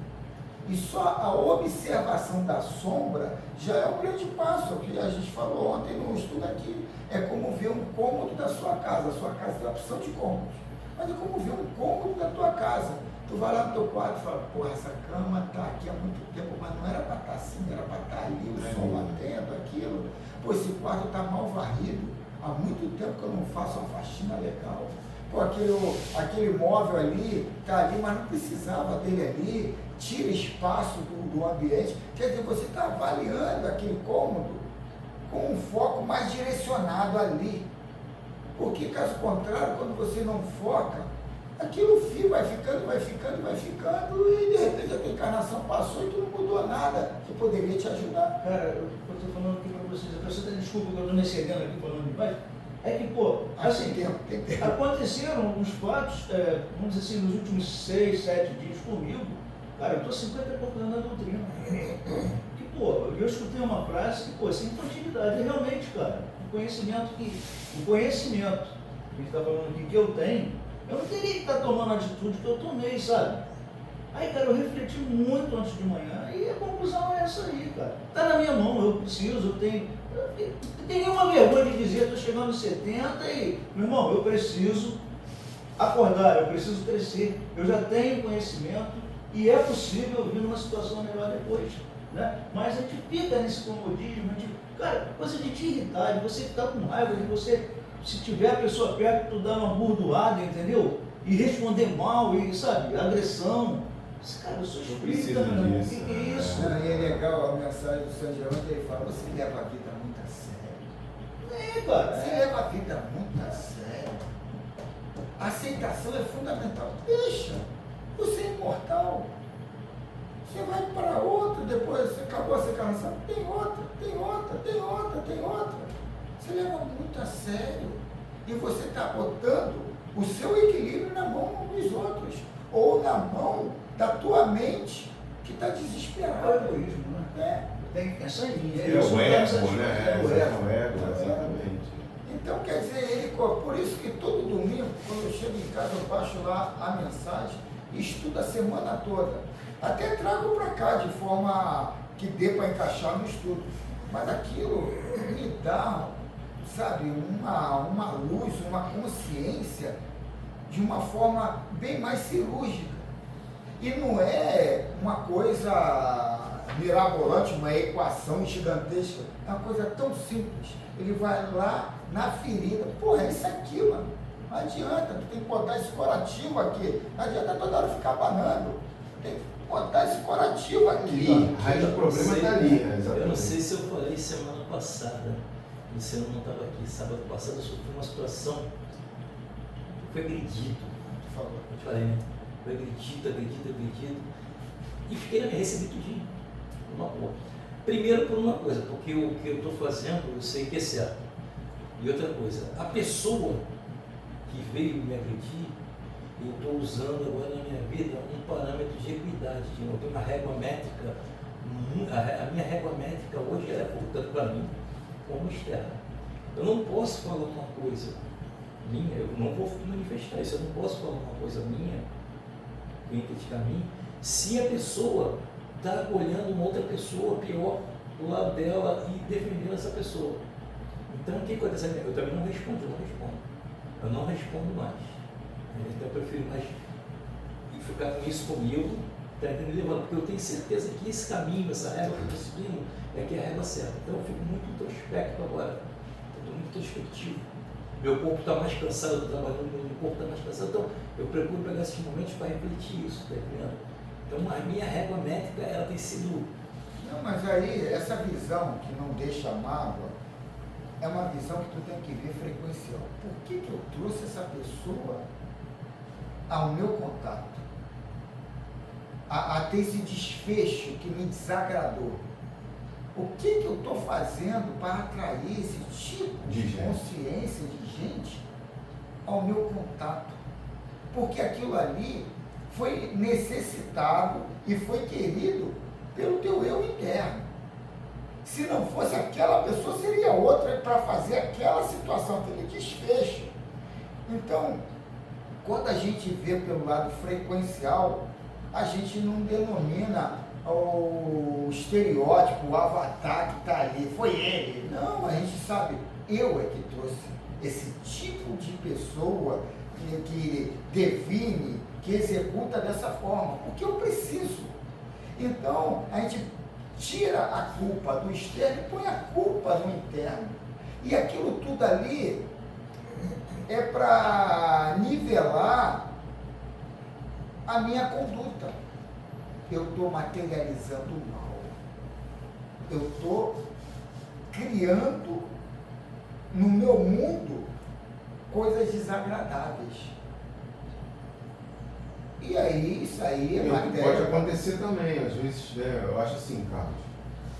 E só a observação da sombra já é um grande passo, o que a gente falou ontem no estudo aqui. É como ver um cômodo da sua casa. A sua casa tem a opção de cômodos. Mas é como ver um cômodo da tua casa. Tu vai lá no teu quarto e fala, porra, essa cama está aqui há muito tempo, mas não era para estar assim, era para estar ali, o sol batendo, aquilo. Pô, esse quarto está mal varrido. Há muito tempo que eu não faço uma faxina legal. Pô, aquele móvel ali, está ali, mas não precisava dele ali. Tira espaço do ambiente. Quer dizer, você está avaliando aquele cômodo com um foco mais direcionado ali. Porque, caso contrário, quando você não foca, aquilo vai ficando, e de repente a tua encarnação passou e tu não mudou nada que poderia te ajudar. Cara, eu estou falando aqui para vocês, a pessoa desculpa que eu estou me excedendo aqui falando demais, é que, pô, assim, tem tempo. aconteceram alguns fatos, vamos dizer assim, nos últimos 6, 7 dias comigo. Cara, eu estou 50 e poucos anos na doutrina. Que, pô, eu escutei uma frase que, pô, sem infantilidade. Realmente, cara, o conhecimento que a gente está falando aqui que eu tenho, eu não teria que estar tomando a atitude que eu tomei, sabe? Aí, cara, eu refleti muito antes de manhã e a conclusão é essa aí, cara. Está na minha mão, eu preciso, eu tenho. Não tem nenhuma vergonha de dizer, estou chegando aos 70 e, meu irmão, eu preciso acordar, eu preciso crescer, eu já tenho conhecimento. E é possível vir numa situação melhor depois, né? Mas a gente fica nesse comodismo, cara, coisa de te irritar, de você ficar com raiva, de você, se tiver a pessoa perto, tu dar uma burdoada, entendeu? E responder mal, e sabe, agressão. Cara, eu sou espírita, meu irmão, o que é isso? E é legal a mensagem do São Gerônimo, ele fala, você leva a vida muito a sério. Cara. Você leva a vida muito a sério. A aceitação é fundamental. Deixa. Você é imortal. Você vai para outra, depois você acabou a encarnação, tem outra. você leva muito a sério. E você está botando o seu equilíbrio na mão dos outros, ou na mão da tua mente, que está É o desesperada. egoísmo, né? É. Tem que pensar em mim. É o ego, né? É o ego. Exatamente. Então, quer dizer, por isso que todo domingo, quando eu chego em casa, eu baixo lá a mensagem e estudo a semana toda. Até trago para cá de forma que dê para encaixar no estudo. Mas aquilo me dá, sabe, uma luz, uma consciência de uma forma bem mais cirúrgica. E não é uma coisa mirabolante, uma equação gigantesca. É uma coisa tão simples. Ele vai lá na ferida. Porra, é isso aqui, mano. Não adianta, tu tem que botar esse curativo aqui. Não adianta toda hora ficar banando. Tem que botar esse curativo aqui. A raiz do problema está ali, né? Exatamente. Eu não sei se eu falei semana passada, o Luciano não estava aqui, sábado passado eu sofri uma situação, eu fui agredido, Por favor. eu te falei, né? Fui agredido, e fiquei na minha, recebi tudinho, uma boa. Primeiro por uma coisa, porque o que eu estou fazendo, eu sei que é certo. E outra coisa, a pessoa que veio me agredir, eu estou usando agora na minha vida um parâmetro de equidade, eu tenho uma régua métrica, a minha régua métrica hoje ela é voltada para mim como externa. Eu não posso falar uma coisa minha, eu não vou manifestar isso, eu não posso falar uma coisa minha, vem criticar mim, se a pessoa está olhando uma outra pessoa pior do lado dela e defendendo essa pessoa. Então o que acontece? Eu também não respondo, eu não respondo mais. Então eu prefiro mais ficar com isso comigo, tá entendendo? Porque eu tenho certeza que esse caminho, essa régua que eu estou seguindo, é que é a régua certa. Então eu fico muito introspecto agora, eu estou muito introspectivo. Meu corpo está mais cansado, eu estou trabalhando, meu corpo está mais cansado, então eu procuro pegar esses momentos para refletir isso, tá entendendo? Então a minha régua métrica, ela tem sido... Não, mas aí, essa visão que não deixa mágoa, é uma visão que tu tem que ver frequencial. Por que eu trouxe essa pessoa ao meu contato? A ter esse desfecho que me desagradou. O que eu estou fazendo para atrair esse tipo de consciência de gente ao meu contato? Porque aquilo ali foi necessitado e foi querido pelo teu eu interno. Se não fosse aquela pessoa, seria outra para fazer aquela situação, aquele desfecho. Então, quando a gente vê pelo lado frequencial, a gente não denomina o estereótipo, o avatar que está ali, foi ele. Não, a gente sabe, eu é que trouxe esse tipo de pessoa que define, que executa dessa forma, porque eu preciso. Então, a gente tira a culpa do externo e põe a culpa no interno. E aquilo tudo ali é para nivelar a minha conduta. Eu estou materializando o mal. Eu estou criando no meu mundo coisas desagradáveis. E aí, isso aí é matéria. Pode acontecer também, às vezes, né, eu acho assim, Carlos.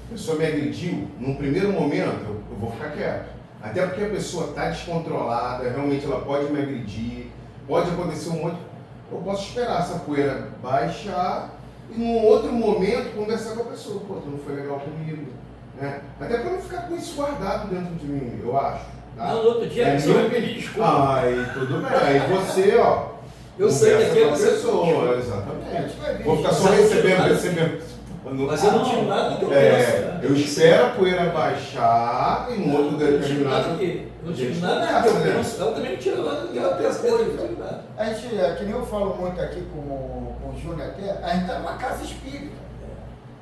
A pessoa me agrediu, num primeiro momento eu vou ficar quieto. Até porque a pessoa está descontrolada, realmente ela pode me agredir, pode acontecer um monte. Eu posso esperar essa poeira baixar e num outro momento conversar com a pessoa. Pô, tu não foi legal comigo, né? Até para não ficar com isso guardado dentro de mim, eu acho. Tá? Não, no outro dia você vai pedir desculpa. Aí tudo bem, aí você, ó. Eu sei conversa que com a você pessoa, exatamente. Vou ficar só recebendo. Mas eu não tiro nada do que eu penso. Né? Eu espero a poeira baixar e um outro determinado. Eu não tiro nada do que eu penso. Eu também não tiro nada do que eu penso. A gente, que nem eu falo muito aqui com o Júnior até, a gente está numa casa espírita.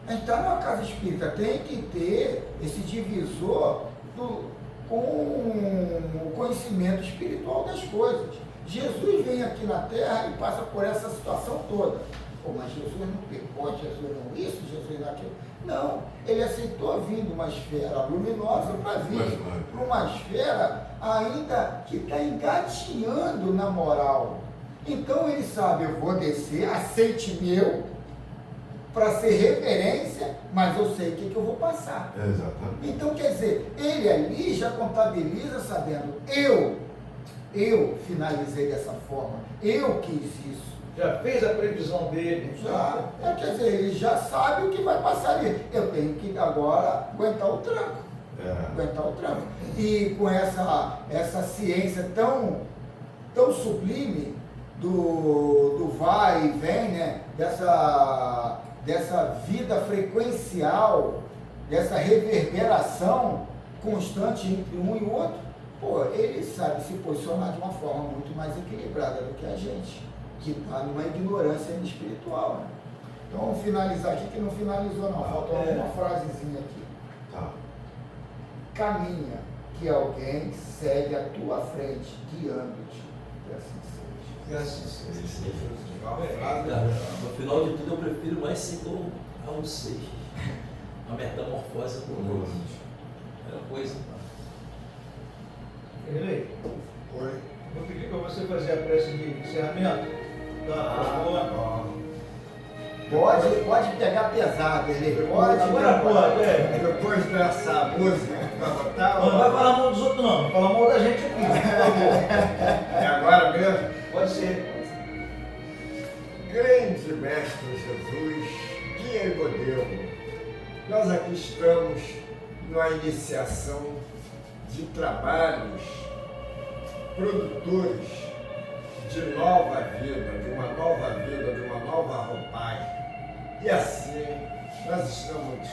A gente está numa casa espírita, tem que ter esse divisor com o conhecimento espiritual das coisas. Jesus vem aqui na Terra e passa por essa situação toda. Pô, mas Jesus não pecou, Jesus não isso, Jesus não aquilo. Não, ele aceitou vir de uma esfera luminosa para vir para uma esfera ainda que está engatinhando na moral. Então ele sabe, eu vou descer, aceite meu, para ser referência, mas eu sei o que eu vou passar. Exatamente. Então, quer dizer, ele ali já contabiliza sabendo, eu finalizei dessa forma, eu quis isso. Já fez a previsão dele. Já, quer dizer, ele já sabe o que vai passar ali. Eu tenho que agora aguentar o tranco. Aguentar o tranco. E com essa ciência tão sublime do vai e vem, né? Dessa vida frequencial, dessa reverberação constante entre um e o outro, pô, ele sabe se posicionar de uma forma muito mais equilibrada do que a gente, que está numa ignorância espiritual. Né? Então vamos finalizar aqui, que não finalizou não, faltou uma frasezinha aqui. Tá. Caminha, que alguém segue à tua frente, guiando-te. Que assim seja. Que assim seja. No final de tudo, eu prefiro mais 5 a um 6. A metamorfose amorosa. É uma coisa. Erlei, Oi. vou pedir para você fazer a prece de encerramento. Tá, por favor. Pode pegar pesado, ele pode. Agora pode, Depois dessa música que vai botar, Não vai falar mal dos outros, não. Vai falar mal da gente aqui, por favor. é agora mesmo? Pode ser. Grande Mestre Jesus, guia e modelo, nós aqui estamos numa iniciação de trabalhos produtores de nova vida, de uma nova roupagem. E assim, nós estamos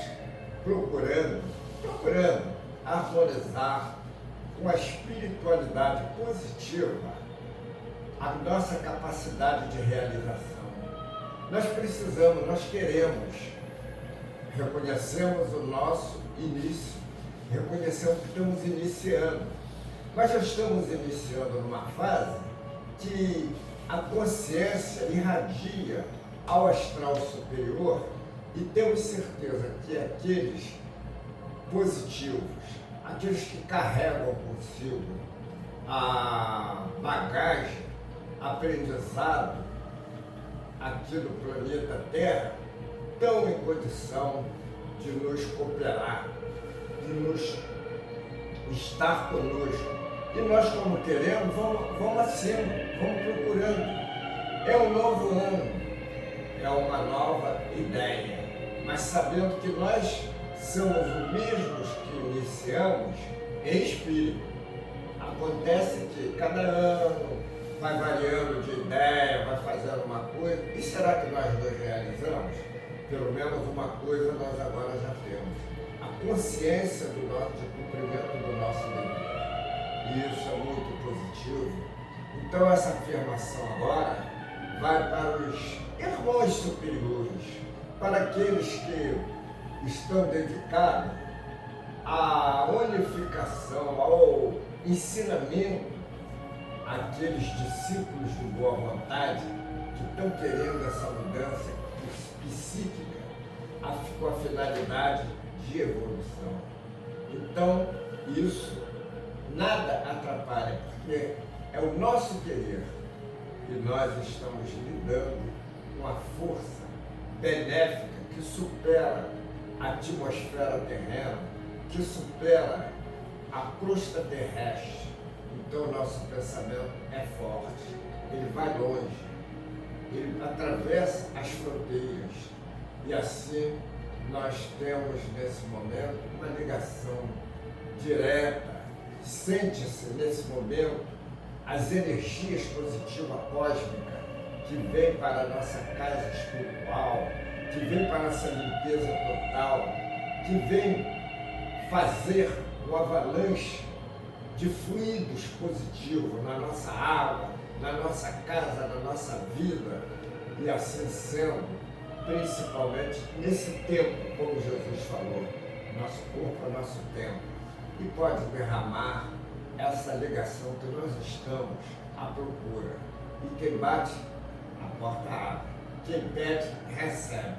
procurando harmonizar com a espiritualidade positiva a nossa capacidade de realização. Nós precisamos, nós queremos, reconhecemos o nosso início, reconhecemos que estamos iniciando, mas já estamos iniciando numa fase que a consciência irradia ao astral superior e temos certeza que aqueles positivos, aqueles que carregam consigo a bagagem, aprendizado aqui do planeta Terra, estão em condição de nos cooperar, de nos estar conosco. E nós, como queremos, vamos acima, vamos procurando. É um novo ano, é uma nova ideia, mas sabendo que nós somos os mesmos que iniciamos em espírito. Acontece que cada ano vai variando de ideia, vai fazendo uma coisa, e será que nós dois realizamos? Pelo menos uma coisa nós agora já temos, a consciência de cumprimento do nosso dever. E isso é muito positivo. Então essa afirmação agora vai para os irmãos superiores, para aqueles que estão dedicados à unificação, ao ensinamento, aqueles discípulos de boa vontade que estão querendo essa mudança psíquica com a finalidade de evolução. Então, isso nada atrapalha, porque é o nosso querer e nós estamos lidando com a força benéfica que supera a atmosfera terrena, que supera a crosta terrestre. Então, o nosso pensamento é forte, ele vai longe, ele atravessa as fronteiras. E assim, nós temos nesse momento uma ligação direta. Sente-se nesse momento as energias positivas cósmicas que vêm para a nossa casa espiritual, que vêm para essa limpeza total, que vêm fazer um avalanche de fluidos positivos na nossa água, na nossa casa, na nossa vida, e assim sendo, principalmente nesse tempo, como Jesus falou, nosso corpo é nosso templo, e pode derramar essa ligação que nós estamos à procura. E quem bate, a porta abre. Quem pede, recebe.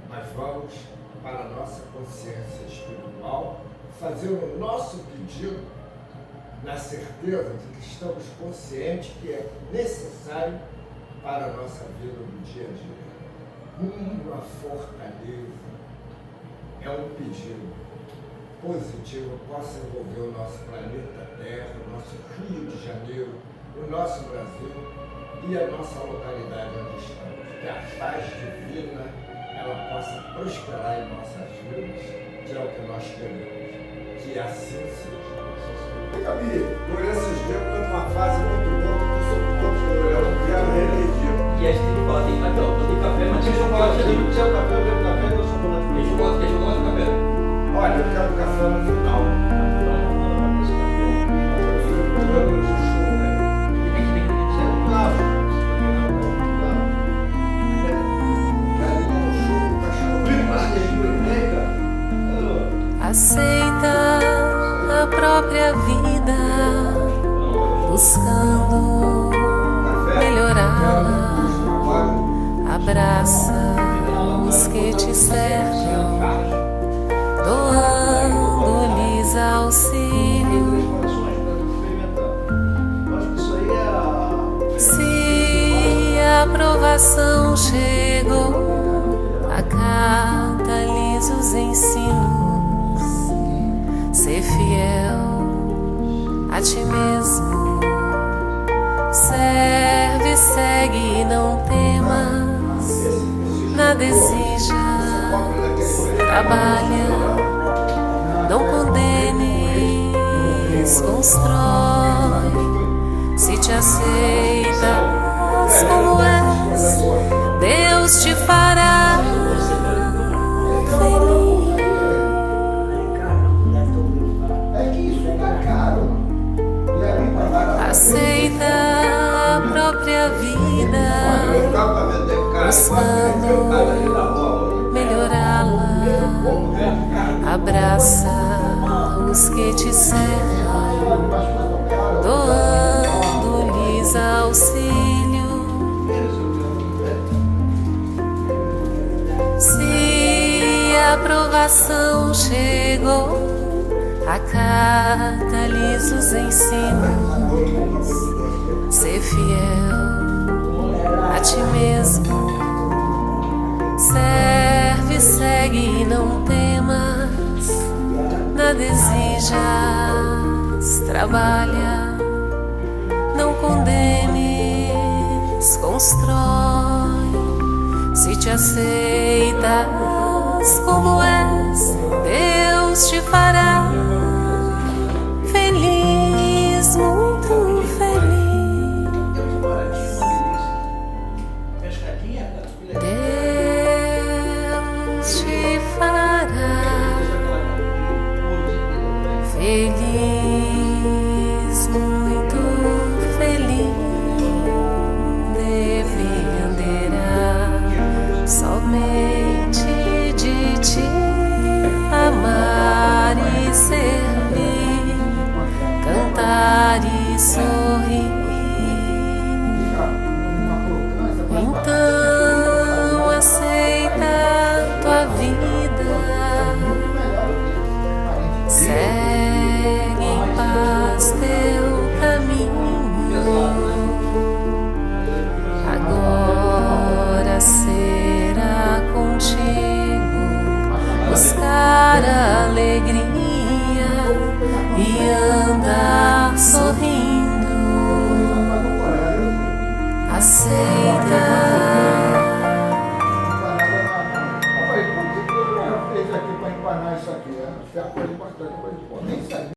Mas vamos para a nossa consciência espiritual, fazer o nosso pedido na certeza de que estamos conscientes que é necessário para a nossa vida no dia a dia. rumo à fortaleza é um pedido positivo que possa envolver o nosso planeta Terra, o nosso Rio de Janeiro, o nosso Brasil e a nossa localidade onde estamos. Que a paz divina ela possa prosperar em nossas vidas, que é o que nós queremos. Que assim seja. Gabi, por esses dias eu estou numa fase muito boa, porque eu sou todo, eu não quero reeleger. E a gente tem que falar, tem aqui, ó, tem café, mas tinha chocolate ali. Se é o café, eu bebo café e o chocolate. Tem chocolate, quer chocolate ou café? Olha, eu quero café no final. Aceita a própria vida, buscando melhorá-la. Abraça os que te cercam, doando-lhes auxílio. Se a aprovação chegou, acata-lhes os ensinos. Ser fiel a ti mesmo. Serve, segue, não temas. Nada exijas. Trabalha, não condenes. Constrói. Se te aceitas como és, Deus te fará feliz. Aceita a própria vida, buscando melhorá-la. Abraça os que te cercam, doando-lhes auxílio. Se a aprovação chegou, acata-lhes os ensinos. Ser fiel a ti mesmo. Serve, segue, não temas. Nada exijas. Trabalha, não condenes. Constrói. Se te aceitas como és, Deus te fará feliz, muito feliz. Deus te fará feliz, muito feliz. Dependerá somente de ti. Amar e servir, cantar e sorrir. Então aceita tua vida, segue em paz teu caminho. Agora será contigo buscar a alegria e andar sorrindo. Aceita. Papai, por que ele fez aqui para empanar isso aqui? É uma coisa importante, nem sabia.